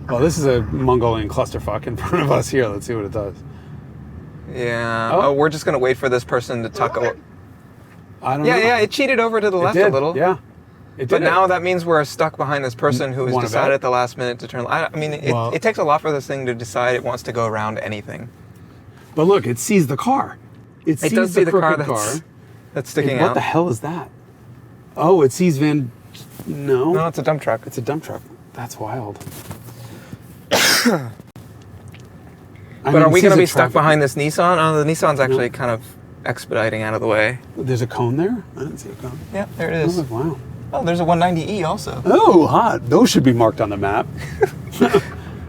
Well, this is a Mongolian clusterfuck in front of us here. Let's see what it does. Yeah. Oh, we're just gonna wait for this person to tuck over. I don't know. Yeah, it cheated over to the left a little. Yeah. But now that means we're stuck behind this person who has decided at the last minute to turn. I mean, it takes a lot for this thing to decide it wants to go around anything. But look, it sees the car. It does see the car that's sticking out. What the hell is that? Oh, it sees No, it's a dump truck. It's a dump truck. That's wild. But are we going to be stuck behind this Nissan? Oh, the Nissan's actually kind of expediting out of the way. There's a cone there? I didn't see a cone. Yeah, there it is. Oh, wow. Oh, there's a 190E also. Oh, hot. Those should be marked on the map.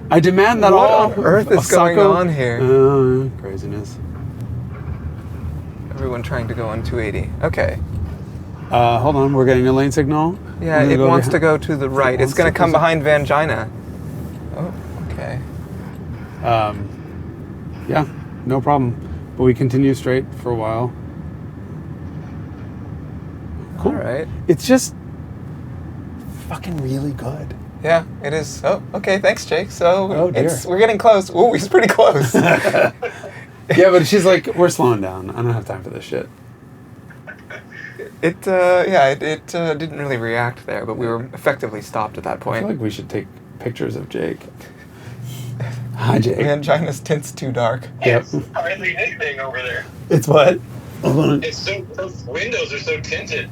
I demand that what on earth is going on here? Craziness. Everyone trying to go on 280. Okay. Hold on, we're getting a lane signal. Yeah, it wants to go to the right. It's going to come behind Van Jynah. Oh, okay. Yeah, no problem. But we continue straight for a while. Cool. All right. It's just fucking really good. Yeah, it is. Oh, okay. Thanks, Jake. So we're getting close. Oh, he's pretty close. Yeah, but she's like, we're slowing down. I don't have time for this shit. It didn't really react there, but we were effectively stopped at that point. I feel like we should take pictures of Jake. Hi, Jake. Van Jynah's tint's too dark. Yep. It's hardly anything over there. It's what? Hold on. It's those windows are so tinted.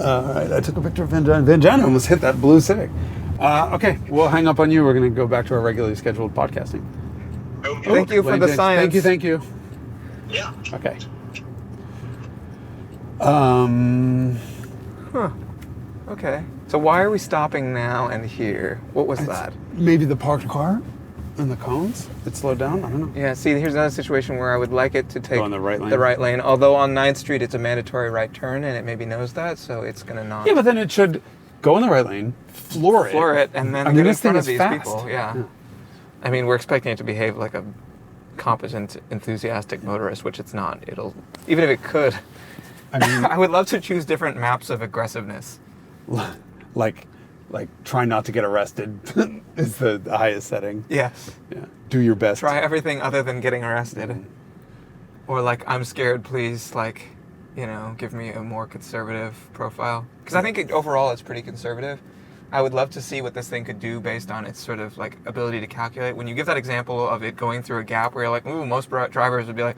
All right, I took a picture of Van Jynah. Van Jynah almost hit that blue Civic. Okay, we'll hang up on you. We're going to go back to our regularly scheduled podcasting. Okay. Thank you for the science. Thank you. Yeah. Okay. Okay. So why are we stopping now and here? What was that? Maybe the parked car and the cones? It slowed down? I don't know. Yeah, see, here's another situation where I would like it to take Go on the right lane. the right lane. Although on 9th Street, it's a mandatory right turn, and it maybe knows that, so it's going to not. Yeah, but then it should go in the right lane, floor it, and then I mean, get in this thing front of is these fast. people. Yeah. I mean, we're expecting it to behave like a competent, enthusiastic motorist, which it's not. Even if it could. I mean, I would love to choose different maps of aggressiveness. Like try not to get arrested is the highest setting. Yes. Yeah. Do your best. Try everything other than getting arrested. Or like, I'm scared, please, give me a more conservative profile. Because I think overall it's pretty conservative. I would love to see what this thing could do based on its sort of like ability to calculate. When you give that example of it going through a gap where you're like, ooh, most drivers would be like,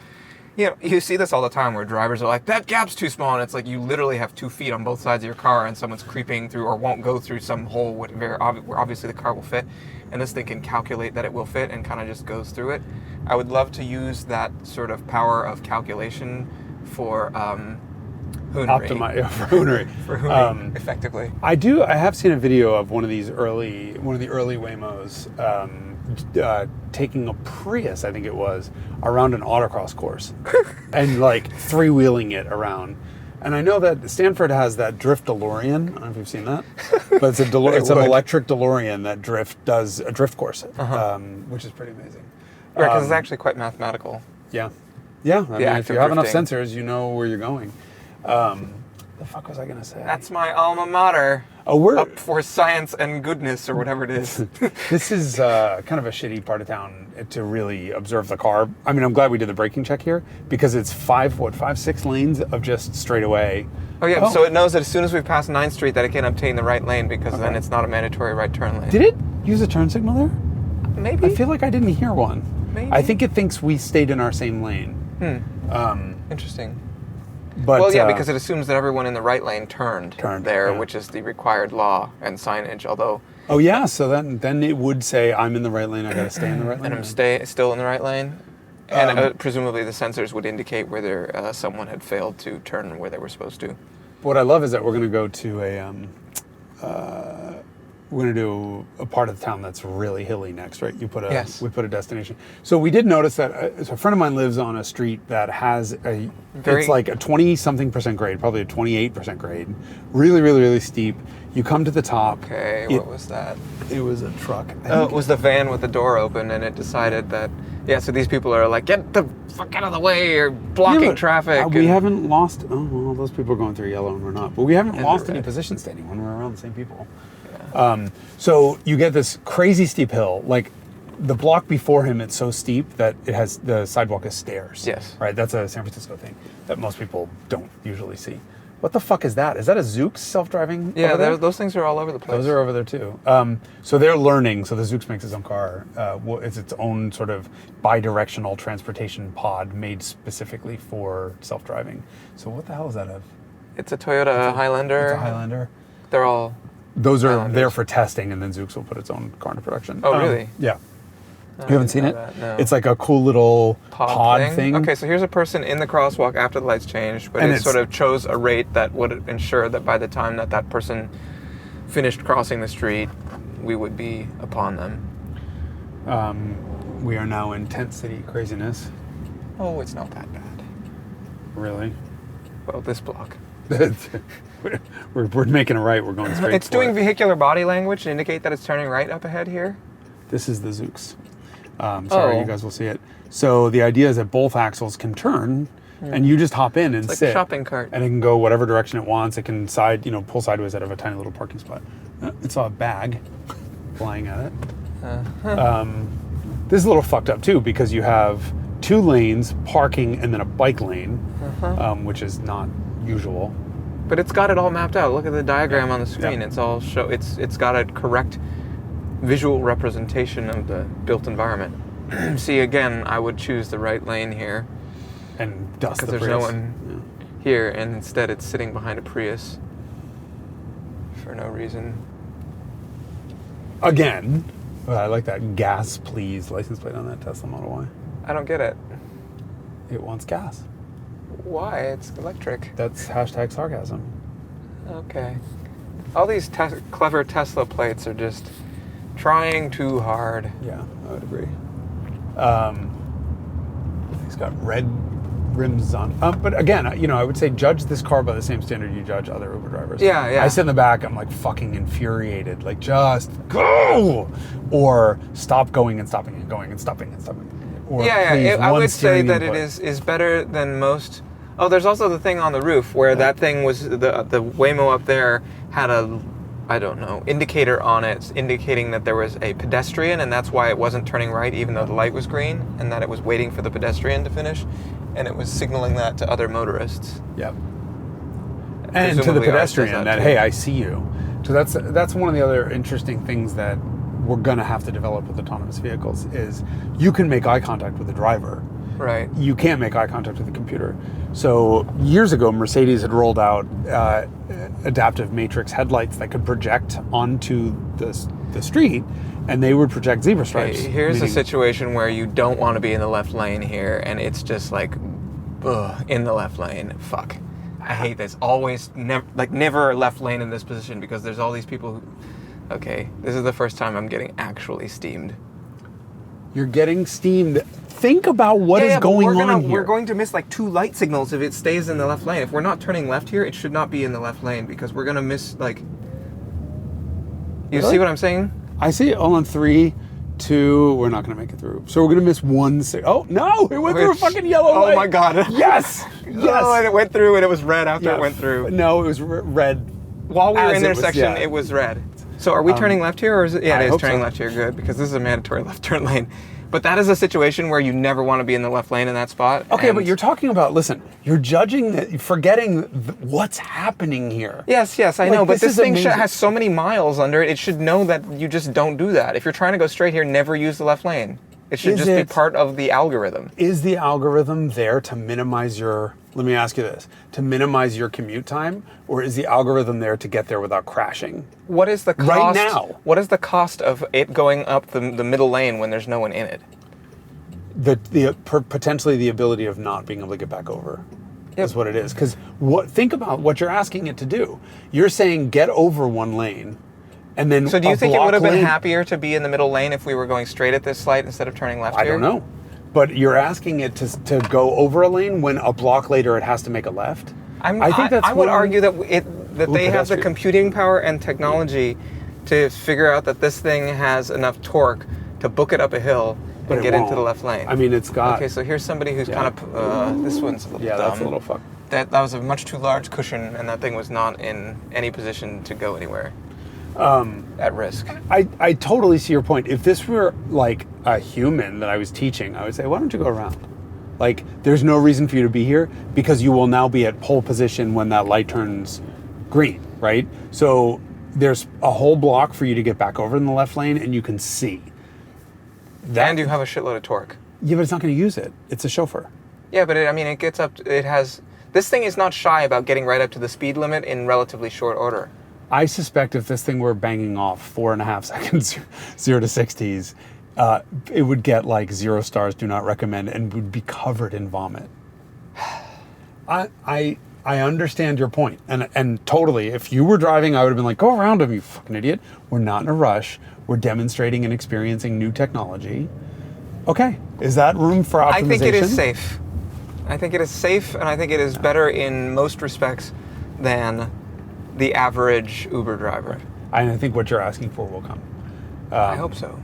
you see this all the time where drivers are like, that gap's too small, and it's like you literally have 2 feet on both sides of your car and someone's creeping through or won't go through some hole where obviously the car will fit, and this thing can calculate that it will fit and kind of just goes through it. I would love to use that sort of power of calculation for hoonery. For hoonery. For hoonery, effectively. I have seen a video of one of the early Waymos taking a Prius, I think it was, around an autocross course and like 3-wheeling it around. And I know that Stanford has that drift DeLorean. I don't know if you've seen that, but it's an electric DeLorean that does a drift course, which is pretty amazing. Right, because it's actually quite mathematical. Yeah. I mean, if you have enough sensors, you know where you're going. The fuck was I gonna say? That's my alma mater. Oh, we're up for science and goodness, or whatever it is. This is kind of a shitty part of town to really observe the car. I mean, I'm glad we did the braking check here because it's 6 lanes of just straight away. Oh yeah, so it knows that as soon as we pass 9th Street that it can obtain the right lane because then it's not a mandatory right turn lane. Did it use a turn signal there? Maybe. I feel like I didn't hear one. Maybe. I think it thinks we stayed in our same lane. Interesting. But, well, yeah, because it assumes that everyone in the right lane turned there, which is the required law and signage, although... Oh, yeah, so then it would say, I'm in the right lane, I gotta stay in the right lane. And I'm still in the right lane? And presumably the sensors would indicate whether someone had failed to turn where they were supposed to. What I love is that we're gonna go to we're going to do a part of the town that's really hilly next, right? We put a destination. So we did notice that so a friend of mine lives on a street that has it's like a 20-something% grade, probably a 28% grade. Really, really, really steep. You come to the top. Okay, what was that? It was a truck. Oh, it was the van with the door open, and it decided that, so these people are like, get the fuck out of the way, you're blocking traffic. We haven't lost, those people are going through yellow and we're not. But we haven't lost any positions to anyone. We're around the same people. So you get this crazy steep hill, like the block before him, it's so steep that it has the sidewalk as stairs. Yes. Right. That's a San Francisco thing that most people don't usually see. What the fuck is that? Is that a Zoox self-driving? Yeah, those things are all over the place. Those are over there too. So they're learning. So the Zoox makes its own car. It's its own sort of bi-directional transportation pod made specifically for self-driving. So what the hell is that of? It's a Toyota Highlander. It's a Highlander. They're all. Those are there for testing, and then Zoox will put its own car into production. Oh, really? Yeah. You haven't seen it? No. It's like a cool little pod thing. Okay, so here's a person in the crosswalk after the lights changed, but it sort of chose a rate that would ensure that by the time that person finished crossing the street, we would be upon them. We are now in tent city craziness. Oh, it's not that bad. Really? Well, this block. we're making a right. We're going straight. It's doing vehicular body language to indicate that it's turning right up ahead here. This is the Zoox. Sorry, you guys will see it. So the idea is that both axles can turn, and you just hop in and it's sit. like a shopping cart. And it can go whatever direction it wants. It can pull sideways out of a tiny little parking spot. It saw a bag flying at it. This is a little fucked up too, because you have 2 lanes, parking, and then a bike lane, which is not usual. But it's got it all mapped out. Look at the diagram on the screen. Yeah. It's all it's got a correct visual representation of the built environment. See, again, I would choose the right lane here. And dust the Prius. Because there's no one here, and instead it's sitting behind a Prius for no reason. Again, I like that gas please license plate on that Tesla Model Y. I don't get it. It wants gas. Why? It's electric. That's hashtag sarcasm. Okay. All these clever Tesla plates are just trying too hard. Yeah, I would agree. He's got red rims on. But again, I would say judge this car by the same standard you judge other Uber drivers. Yeah, yeah. I sit in the back, I'm like fucking infuriated. Like, just go! Or stop going and stopping and going and stopping and stopping. Or I would say that it is better than most. Oh, there's also the thing on the roof where that thing was, the Waymo up there had a, I don't know, indicator on it indicating that there was a pedestrian, and that's why it wasn't turning right even though the light was green, and that it was waiting for the pedestrian to finish, and it was signaling that to other motorists. Yep. And to the pedestrian that, hey, I see you. So that's one of the other interesting things that we're going to have to develop with autonomous vehicles is you can make eye contact with the driver. Right. You can't make eye contact with the computer. So years ago, Mercedes had rolled out adaptive matrix headlights that could project onto the street, and they would project zebra stripes. Okay, here's a situation where you don't want to be in the left lane here, and it's just like, ugh, in the left lane. Fuck. I hate this. Always, never left lane in this position, because there's all these people who... Okay, this is the first time I'm getting actually steamed. You're getting steamed. Think about what is going on here. We're going to miss like 2 light signals if it stays in the left lane. If we're not turning left here, it should not be in the left lane, because we're going to miss like... You Really? see what I'm saying? I see it all on 3, 2, we're not going to make it through. So we're going to miss 1. Oh, no! It went through a fucking yellow light! Oh my god. Yes! Yes! Oh, and it went through, and it was red after it went through. No, it was red. While we were in the intersection, it was red. So are we turning left here, or is it? Yeah, it is turning left here. Good, because this is a mandatory left turn lane. But that is a situation where you never want to be in the left lane in that spot. Okay, but you're talking about, listen, you're judging, forgetting what's happening here. Yes, I know, but this thing has so many miles under it, it should know that you just don't do that. If you're trying to go straight here, never use the left lane. It should just be part of the algorithm. Is the algorithm there to minimize your, let me ask you this, to minimize your commute time, or is the algorithm there to get there without crashing? What is the cost? Right now. What is the cost of it going up the middle lane when there's no one in it? Potentially the ability of not being able to get back over. Is what it is. Because think about what you're asking it to do. You're saying get over 1 lane. And then so do you think it would have been happier to be in the middle lane if we were going straight at this light instead of turning left here? I don't know. But you're asking it to go over a lane when a block later it has to make a left? I would argue that they have the computing power and technology to figure out that this thing has enough torque to book it up a hill and get into the left lane. I mean, it's got... Okay, so here's somebody who's kind of... this one's a little dumb. Yeah, that's a little fucked. That was a much too large cushion, and that thing was not in any position to go anywhere. At risk. I totally see your point. If this were like a human that I was teaching, I would say, why don't you go around? Like, there's no reason for you to be here because you will now be at pole position when that light turns green, right? So there's a whole block for you to get back over in the left lane, and you can see. And you have a shitload of torque. Yeah, but it's not going to use it. It's a chauffeur. Yeah, but it gets up. It has. This thing is not shy about getting right up to the speed limit in relatively short order. I suspect if this thing were banging off 4.5 seconds, 0 to 60s, it would get like 0 stars, do not recommend, and would be covered in vomit. I understand your point, and totally. If you were driving, I would have been like, go around him, you fucking idiot. We're not in a rush. We're demonstrating and experiencing new technology. Okay, is that room for optimization? I think it is safe. I think it is safe, and I think it is better in most respects than the average Uber driver. I think what you're asking for will come. I hope so.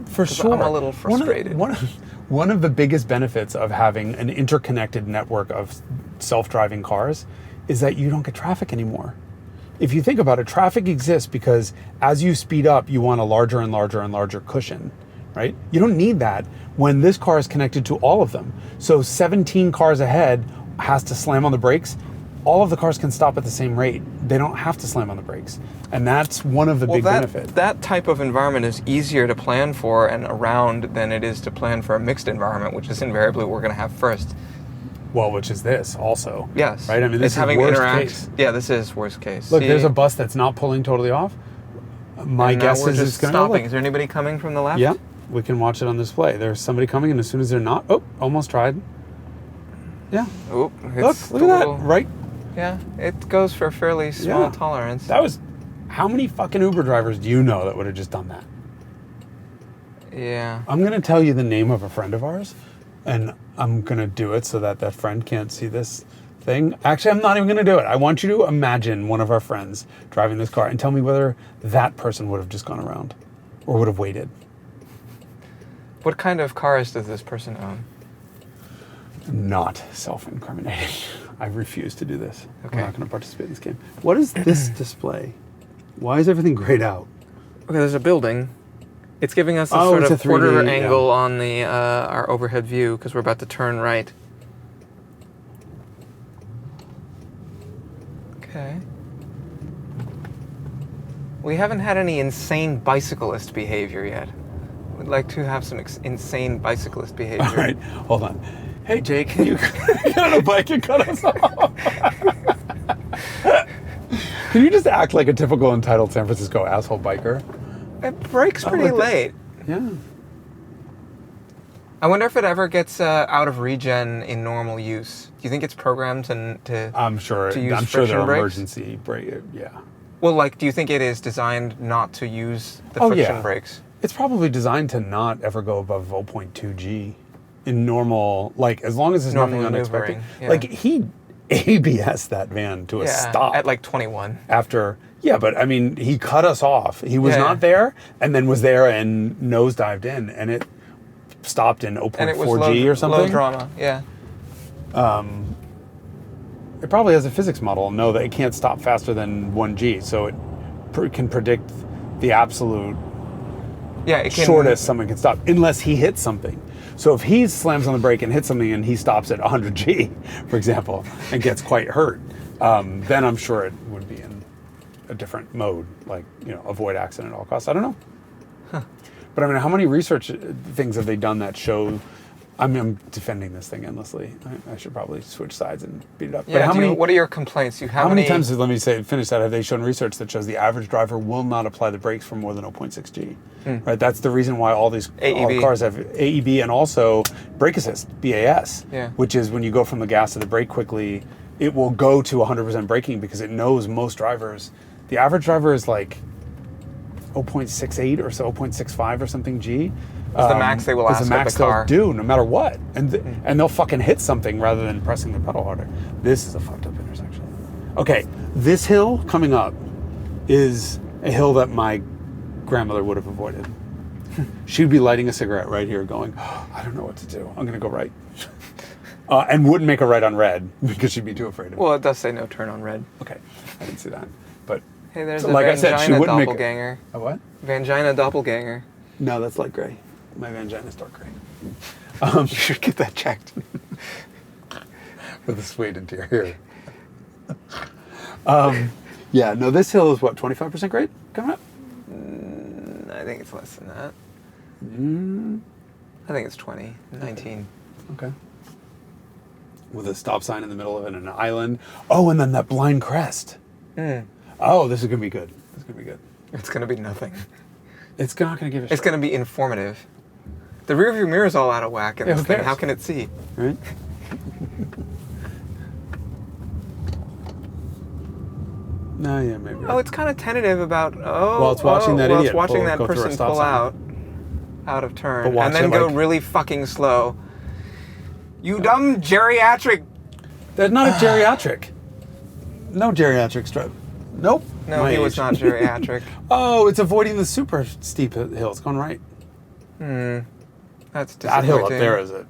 For sure. I'm a little frustrated. One of the biggest benefits of having an interconnected network of self-driving cars is that you don't get traffic anymore. If you think about it, traffic exists because as you speed up, you want a larger and larger and larger cushion, right? You don't need that when this car is connected to all of them. So 17 cars ahead has to slam on the brakes. All of the cars can stop at the same rate. They don't have to slam on the brakes. And that's one of the big benefits. That type of environment is easier to plan for and around than it is to plan for a mixed environment, which is invariably what we're going to have first. Well, which is this also. Yes. Right? I mean, this is worst case. Yeah, this is worst case. Look, there's a bus that's not pulling totally off. My guess is it's going to stopping. Is there anybody coming from the left? Yeah, we can watch it on display. There's somebody coming, and as soon as they're not, almost tried. Yeah. Look at that. Right. Yeah, it goes for a fairly small tolerance. That was, how many fucking Uber drivers do you know that would have just done that? Yeah. I'm going to tell you the name of a friend of ours, and I'm going to do it so that that friend can't see this thing. Actually, I'm not even going to do it. I want you to imagine one of our friends driving this car and tell me whether that person would have just gone around or would have waited. What kind of cars does this person own? Not self-incriminating. I refuse to do this. Okay. I'm not going to participate in this game. What is this display? Why is everything grayed out? Okay, there's a building. It's giving us a sort of quarter angle on the our overhead view because we're about to turn right. Okay. We haven't had any insane bicyclist behavior yet. We'd like to have some insane bicyclist behavior. All right, hold on. Hey, Jake, can you get on a bike and cut us off? Can you just act like a typical entitled San Francisco asshole biker? It brakes pretty late. Yeah. I wonder if it ever gets out of regen in normal use. Do you think it's programmed to I'm sure. to use I'm sure there are brakes? emergency brake. Yeah. Well, like, do you think it is designed not to use the friction brakes? It's probably designed to not ever go above 0.2 G in normal, like, as long as there's nothing unexpected. Yeah. Like, he ABS that van to a stop. At like 21. After, but I mean, he cut us off. He was not there and then was there and nosedived in, and it stopped in 0.4 G or something. Low drama, yeah. It probably has a physics model. Know that it can't stop faster than 1 G, so it can predict the absolute shortest someone can stop, unless he hits something. So if he slams on the brake and hits something and he stops at 100 G, for example, and gets quite hurt, then I'm sure it would be in a different mode, like, avoid accident at all costs. I don't know. Huh. But I mean, how many research things have they done that show? I'm defending this thing endlessly. I should probably switch sides and beat it up. Yeah, but what are your complaints? How many times, let me finish that, have they shown research that shows the average driver will not apply the brakes for more than 0.6 G? Right? That's the reason why all the cars have AEB and also brake assist, BAS, which is when you go from the gas to the brake quickly, it will go to 100% braking because it knows most drivers. The average driver is like 0.68 or so, 0.65 or something G. It's the max they will ask the max of the car. They'll do no matter what, and they'll fucking hit something rather than pressing the pedal harder. This is a fucked up intersection. Okay, this hill coming up is a hill that my grandmother would have avoided. She'd be lighting a cigarette right here, going, I don't know what to do. I'm gonna go right, and wouldn't make a right on red because she'd be too afraid of it. Well, it does say no turn on red. Okay, I didn't see that, but hey, there's like a I said, she wouldn't doppelganger. A what? Vangina doppelganger. No, that's light gray. My Vangina's dark gray. You should get that checked. With a suede interior. Yeah, no, this hill is what, 25% grade coming up? I think it's less than that. I think it's 20, 19. Okay. With a stop sign in the middle of it and an island. Oh, and then that blind crest. Oh, this is going to be good. This is going to be good. It's going to be nothing. It's not going to give a shit. It's going to be informative. The rear view mirror is all out of whack in this thing. How can it see? Right? No, yeah, maybe. Oh, it's kind of tentative about. Well, it's watching that well, idiot it's watching that go through a person stop pull sign. out of turn, But watch and then it, go like- really fucking slow. You dumb geriatric. That's not a geriatric. No geriatric stroke. Nope. No, My he was age. not geriatric. Oh, it's avoiding the super steep hill. It's going right. That's That hill up disappointing. there is a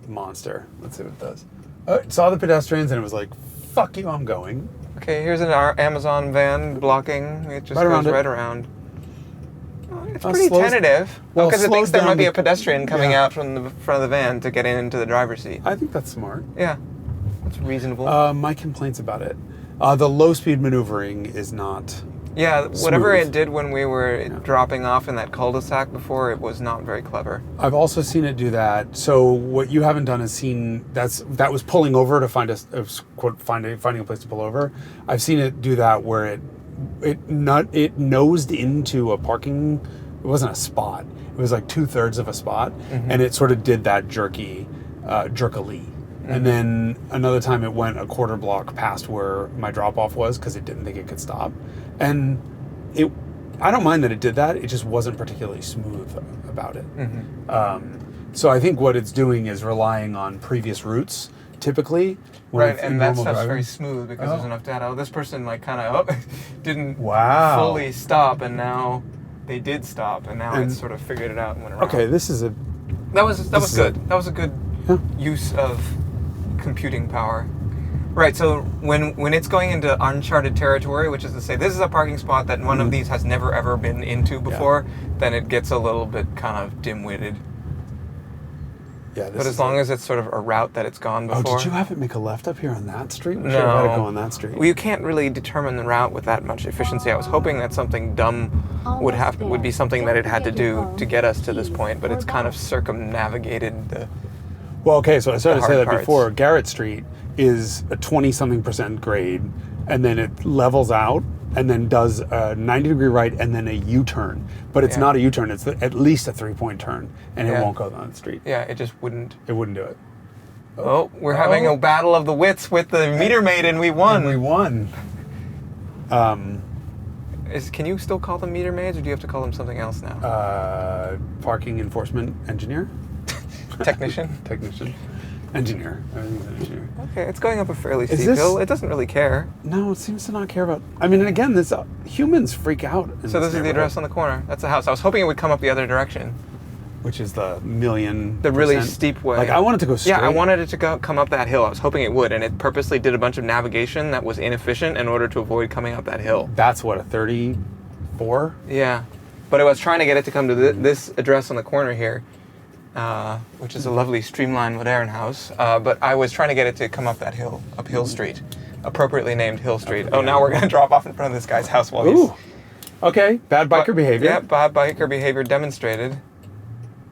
monster. Let's see what it does. Oh, it saw the pedestrians and it was like, fuck you, I'm going. Okay, here's an Amazon van blocking. It just Right around goes it. right around. Oh, it's Oh, pretty slows- tentative. well, Because it slows thinks there down might be the- a pedestrian coming yeah. out from the front of the van to get into the driver's seat. I think that's smart. Yeah, that's reasonable. My complaints about it. The low speed maneuvering is not. yeah, whatever smooth. it did when we were dropping off in that cul-de-sac before, it was not very clever. I've also seen it do that. So what you haven't done is seen that was pulling over to find finding a place to pull over. I've seen it do that where it nosed into a parking. It wasn't a spot. It was like 2/3 of a spot, and it sort of did that jerkily. And then another time it went a quarter block past where my drop off was because it didn't think it could stop. And I don't mind that it did that. It just wasn't particularly smooth about it. So I think what it's doing is relying on previous routes typically. when Right, it's and in that normal stuff's driving. very smooth because there's enough data. Oh, this person like kind of didn't Wow. fully stop, and now they did stop, and now And- it's sort of figured it out and went around. Okay, this is a That was is good. a- That was a good Yeah. use of computing power. Right, so when it's going into uncharted territory, which is to say this is a parking spot that one of these has never ever been into before, then it gets a little bit kind of dim-witted. yeah. But as long as it's sort of a route that it's gone before. Oh, did you have it make a left up here on that street? We should have had it go on that street. Well, you can't really determine the route with that much efficiency. I was hoping that something dumb would be something that it had to do to get us to this point, but it's kind of circumnavigated the. Well, okay, so I started to say hard that parts. before. Garrett Street is a 20-something% grade, and then it levels out, and then does a 90-degree right, and then a U-turn. But it's Yeah. not a U-turn; it's at least a 3-point turn, and it Yeah. won't go down the street. Yeah, it just wouldn't. It wouldn't do it. Oh, we're having a battle of the wits with the meter maid, and we won. And we won. Can you still call them meter maids, or do you have to call them something else now? Parking enforcement engineer, Technician. technician, engineer. Everything's an engineer. Okay, it's going up a fairly Is steep this- hill. It doesn't really care. No, it seems to not care about. I mean, and again, this humans freak out. So this is the address on the corner. That's the house. I was hoping it would come up the other direction. which is the million. The really percent. steep way. Like I wanted to go straight. Yeah, I wanted it to come up that hill. I was hoping it would, and it purposely did a bunch of navigation that was inefficient in order to avoid coming up that hill. That's what, a 34? Yeah, but I was trying to get it to come to this address on the corner here, which is a lovely streamlined modern house. But I was trying to get it to come up that hill, up Hill Street, appropriately named Hill Street. Oh, now we're going to drop off in front of this guy's house while he's... Ooh. Okay, bad biker behavior. Yeah, bad biker behavior demonstrated.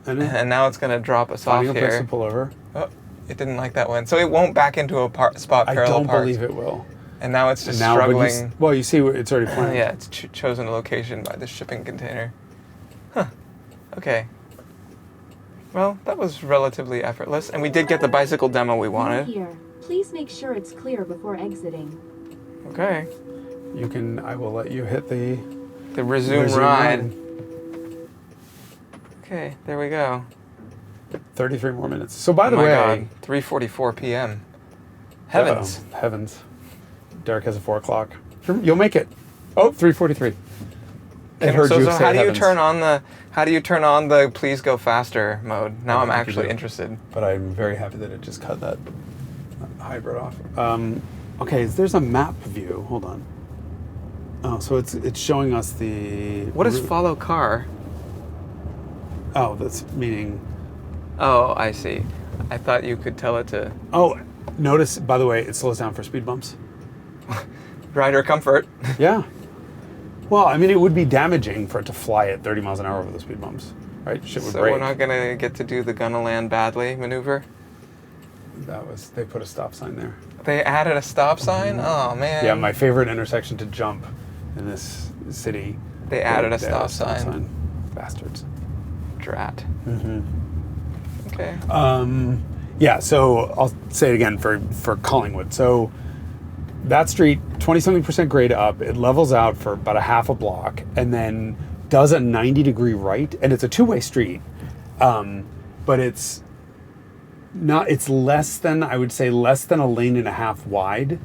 And now it's going to drop us off Finding a place here. to pull over. Oh, it didn't like that one. So it won't back into a spot I parallel don't parked. believe it will. And now it's just Now, but struggling. well, you see, it's already planned. Yeah, it's chosen a location by the shipping container. Huh. Okay. Well, that was relatively effortless, and we did get the bicycle demo we wanted. Here. Please make sure it's clear before exiting. Okay. You can. I will let you hit the Resume ride. Okay, there we go. 33 more minutes. So by the oh my way, God, 3:44 p.m. Heavens. Heavens. Derek has a 4 o'clock. You'll make it. Oh, 3:43. I heard you So say how do you heavens. turn on the please go faster mode? Now I'm think you actually do. interested. But I'm very happy that it just cut that hybrid off. Okay, there's a map view. Hold on. Oh, so it's showing us the. What is route. follow car? Oh, that's meaning. Oh, I see. I thought you could tell it to. Oh, notice, by the way, it slows down for speed bumps. Rider comfort. Yeah. Well, I mean, it would be damaging for it to fly at 30 miles an hour over the speed bumps, right? Shit would so break. We're not going to get to do the gonna land badly maneuver? They put a stop sign there. They added a stop sign? Oh, man. Yeah, my favorite intersection to jump in this city. They added a stop sign. Bastards. Drat. Mm-hmm. Okay. Yeah, so I'll say it again for Collingwood. So that street, 20-something% grade up, it levels out for about a half a block and then does a 90-degree right, and it's a two-way street. But it's less than, I would say, less than a lane and a half wide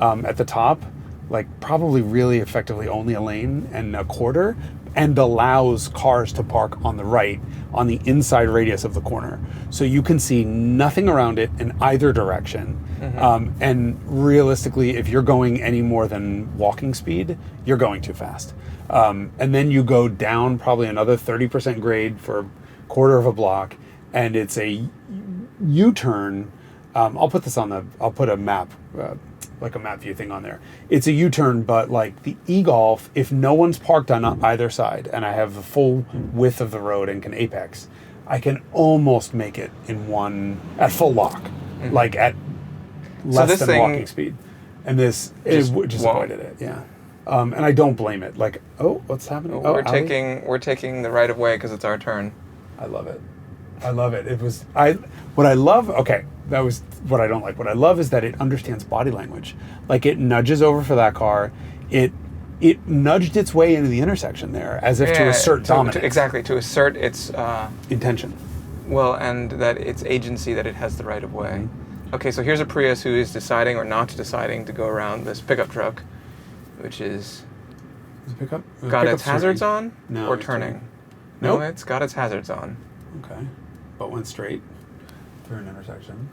at the top, like probably really effectively only a lane and a quarter, and allows cars to park on the right on the inside radius of the corner. So you can see nothing around it in either direction. Mm-hmm. And realistically, if you're going any more than walking speed, you're going too fast. And then you go down probably another 30% grade for a quarter of a block, and it's a U-turn. I'll put a map, like a map view thing on there. It's a U-turn, but like the e-Golf, if no one's parked on either side and I have the full width of the road and can apex, I can almost make it at full lock, mm-hmm. like at less than walking speed. And this just avoided it, yeah. And I don't blame it. Like, what's happening? We're taking the right of way because it's our turn. I love it. That was what I don't like. What I love is that it understands body language. Like, it nudges over for that car. It nudged its way into the intersection there as if to assert dominance. Exactly, to assert its intention. Well, and that its agency, that it has the right of way. Mm-hmm. Okay, so here's a Prius who is deciding or not deciding to go around this pickup truck, which is got its hazards on? No. Or turning? Nope. No, it's got its hazards on. Okay. But went straight through an intersection.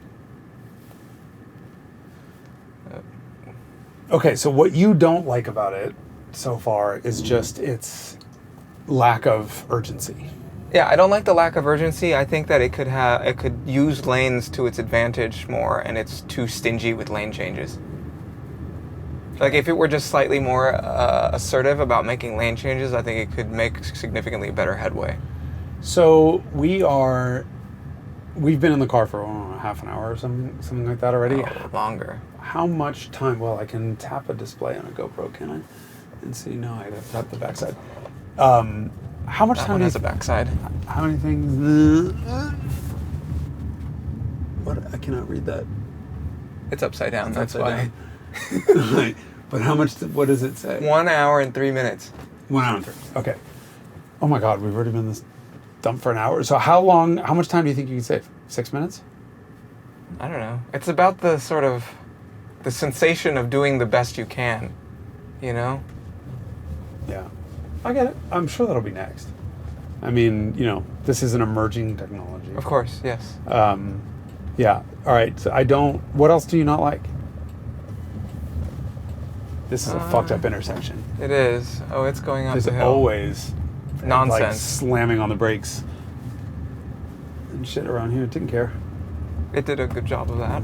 Okay, so what you don't like about it so far is just its lack of urgency. Yeah, I don't like the lack of urgency. I think that it could use lanes to its advantage more, and it's too stingy with lane changes. Like, if it were just slightly more assertive about making lane changes, I think it could make significantly better headway. So we've been in the car for half an hour or something like that already. Oh, longer. How much time? Well, I can tap a display on a GoPro, can I? And see, no, I have to tap the backside. How much time has a backside? How many things? What? I cannot read that. It's upside down. That's why. Right. But how much? What does it say? 1 hour and 3 minutes. 1 hour and 3. Okay. Oh my God, we've already been in this dump for an hour. So how much time do you think you can save? 6 minutes? I don't know. It's about the sort of the sensation of doing the best you can, you know? Yeah. I get it. I'm sure that'll be next. I mean, this is an emerging technology. Of course, yes. Yeah. All right. So what else do you not like? This is a fucked up intersection. It is. Oh, it's going up the hill. There's always nonsense. Like slamming on the brakes and shit around here. It didn't care. It did a good job of that.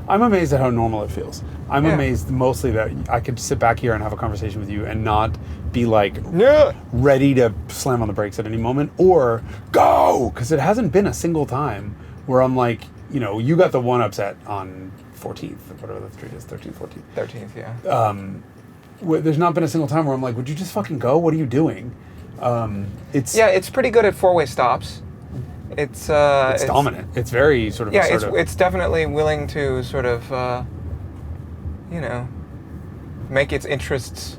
I'm amazed at how normal it feels. I'm amazed mostly that I could sit back here and have a conversation with you and not be like ready to slam on the brakes at any moment or go, because it hasn't been a single time where I'm like, you got the one upset on 14th, or whatever the street is, 13th, 14th. 13th, yeah. There's not been a single time where I'm like, would you just fucking go? What are you doing? It's pretty good at four-way stops. It's dominant. It's very sort of assertive. It's definitely willing to sort of, make its interests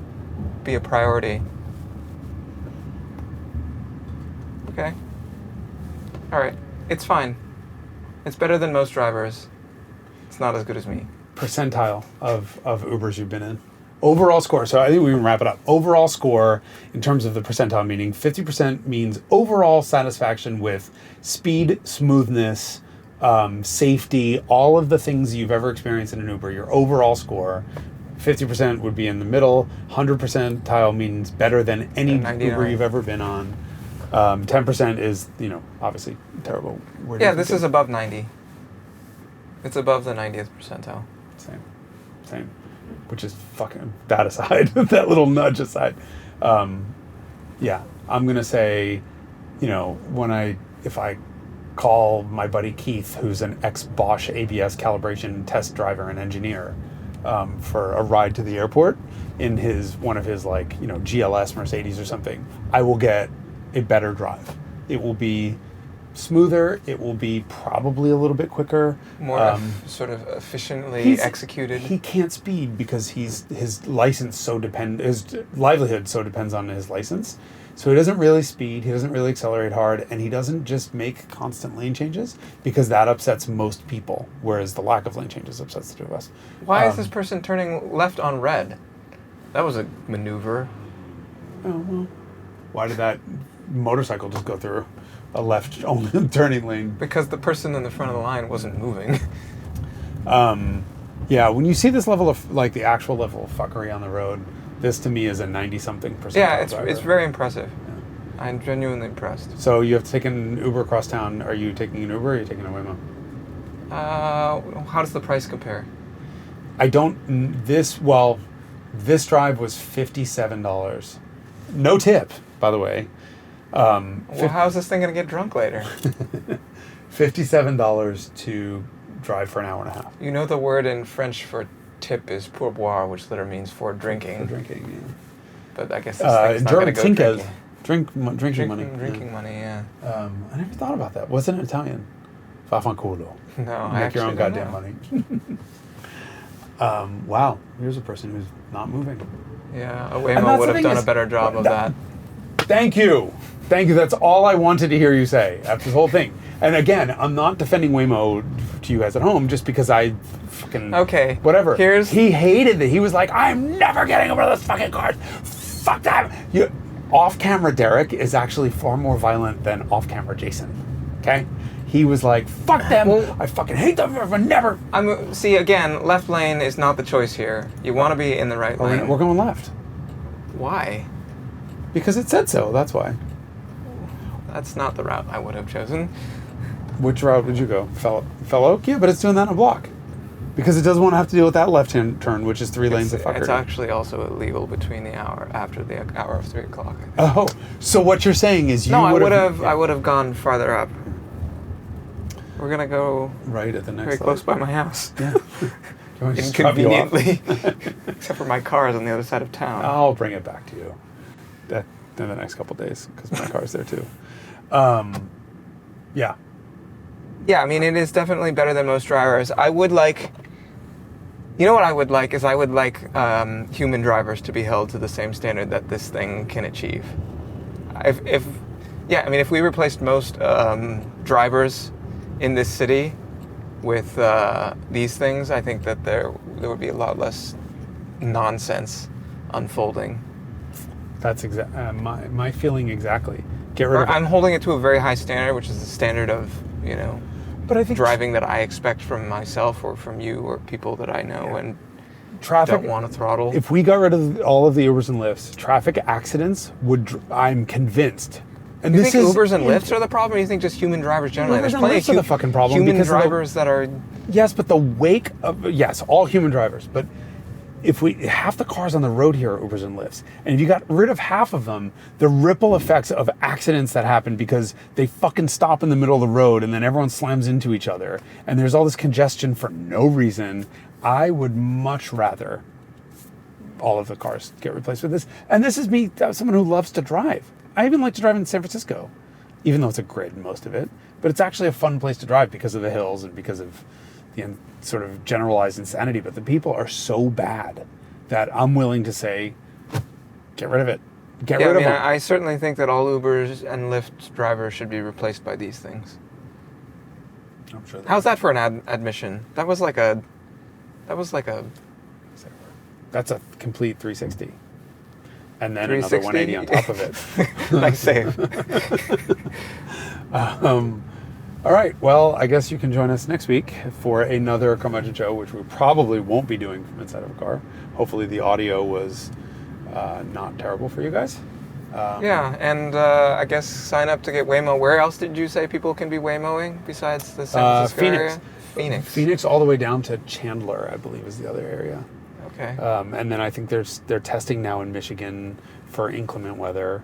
be a priority. Okay. All right. It's fine. It's better than most drivers. It's not as good as me. Percentile of Ubers you've been in. Overall score. So I think we can wrap it up. Overall score in terms of the percentile meaning, 50% means overall satisfaction with speed, smoothness, safety, all of the things you've ever experienced in an Uber. Your overall score, 50% would be in the middle. 100 percentile means better than any Uber you've ever been on. 10% is, obviously terrible. Yeah, this is above 90. It's above the 90th percentile. Same. Which is fucking that aside, that little nudge aside. Yeah, I'm going to say, if I call my buddy Keith, who's an ex-Bosch ABS calibration test driver and engineer, for a ride to the airport in one of his GLS Mercedes or something, I will get a better drive. It will be smoother. It will be probably a little bit quicker. More sort of efficiently executed. He can't speed because his license his livelihood so depends on his license. So he doesn't really speed, he doesn't really accelerate hard, and he doesn't just make constant lane changes because that upsets most people, whereas the lack of lane changes upsets the two of us. Why is this person turning left on red? That was a maneuver. Oh, well. Why did that motorcycle just go through a left only turning lane? Because the person in the front of the line wasn't moving. Yeah, when you see this level of, the actual level of fuckery on the road, this to me is a 90-something percent. Yeah, it's very impressive. Yeah. I'm genuinely impressed. So you have to take an Uber across town. Are you taking an Uber or are you taking a Waymo? How does the price compare? This drive was $57. No tip, by the way. Well, how's this thing going to get drunk later? $57 to drive for an hour and a half. You know the word in French for tip is pourboire, which literally means for drinking. For drinking, yeah. But I guess this thing's not going to go drinking money. Drinking money, yeah. I never thought about that. Wasn't it Italian? Vaffanculo. No, I Make your own don't goddamn know. money. Wow, here's a person who's not moving. Yeah, a Waymo would have done a better job of that. Thank you. That's all I wanted to hear you say after this whole thing. And again, I'm not defending Waymo to you guys at home just because I fucking... Okay. Whatever. He hated it. He was like, I'm never getting over those fucking cars. Fuck that. Off-camera Derek is actually far more violent than off-camera Jason. Okay? He was like, fuck them. I fucking hate them. I never... See, again, left lane is not the choice here. You want to be in the right lane. We're going left. Why? Because it said so. That's why. That's not the route I would have chosen. Which route would you go? Fell Oak? Yeah, but it's doing that in a block. Because it doesn't want to have to deal with that left-hand turn, which is 3 lanes of fuckery. It's actually also illegal between the hour after the hour of 3 o'clock. I think. Oh, so what you're saying is I would have gone farther up. We're gonna go right at the next. Very close by my house. Yeah. Inconveniently, except for my car is on the other side of town. I'll bring it back to you. In the next couple of days because my car's there too. Yeah. Yeah, I mean, it is definitely better than most drivers. I would like... You know what I would like is I would like human drivers to be held to the same standard that this thing can achieve. If we replaced most drivers in this city with these things, I think that there would be a lot less nonsense unfolding. That's my feeling exactly. Get rid of it. I'm holding it to a very high standard, which is the standard of, but I think driving that I expect from myself or from you or people that I know and traffic, don't want to throttle. If we got rid of all of the Ubers and Lyfts, traffic accidents would, I'm convinced. And you think Ubers and Lyfts are the problem, or you think just human drivers generally? Ubers and Lyfts are the fucking problem. Human drivers that are... Yes, but the wake of... Yes, all human drivers, but... If half the cars on the road here are Ubers and Lyfts, and if you got rid of half of them, the ripple effects of accidents that happen because they fucking stop in the middle of the road and then everyone slams into each other and there's all this congestion for no reason, I would much rather all of the cars get replaced with this. And this is me, someone who loves to drive. I even like to drive in San Francisco, even though it's a grid, most of it. But it's actually a fun place to drive because of the hills and because of the sort of generalized insanity. But the people are so bad that I'm willing to say, get rid of it. Get rid of them. I certainly think that all Ubers and Lyft drivers should be replaced by these things. I'm sure. How's that for an admission? That was like a. That's a complete 360. And then another 180 on top of it. Nice save. All right. Well, I guess you can join us next week for another Carmudgeon show, which we probably won't be doing from inside of a car. Hopefully the audio was not terrible for you guys. And I guess sign up to get Waymo. Where else did you say people can be Waymoing besides the San Francisco area? Phoenix all the way down to Chandler, I believe, is the other area. Okay. And then I think they're testing now in Michigan for inclement weather.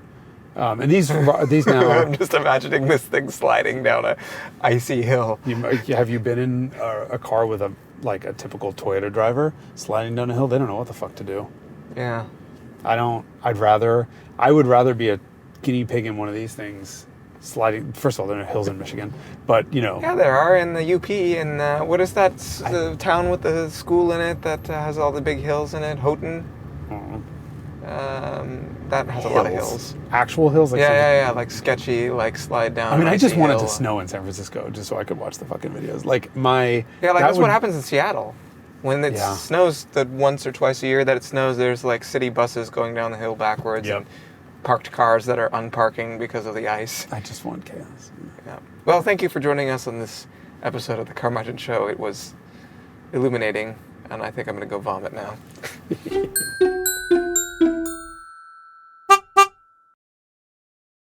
And these now. I'm just imagining this thing sliding down a icy hill. Have you been in a car with a typical Toyota driver sliding down a hill? They don't know what the fuck to do. Yeah. I would rather be a guinea pig in one of these things sliding. First of all, there are hills in Michigan, but Yeah, there are in the UP. And what is that the town with the school in it that has all the big hills in it? Houghton. That has a lot of hills. Actual hills? Like sketchy, like slide down. I mean, I just want it to snow in San Francisco just so I could watch the fucking videos. That's what happens in Seattle. When it snows once or twice a year that it snows, there's like city buses going down the hill backwards and parked cars that are unparking because of the ice. I just want chaos. Yeah. Well, thank you for joining us on this episode of the Carmudgeon Show. It was illuminating, and I think I'm going to go vomit now.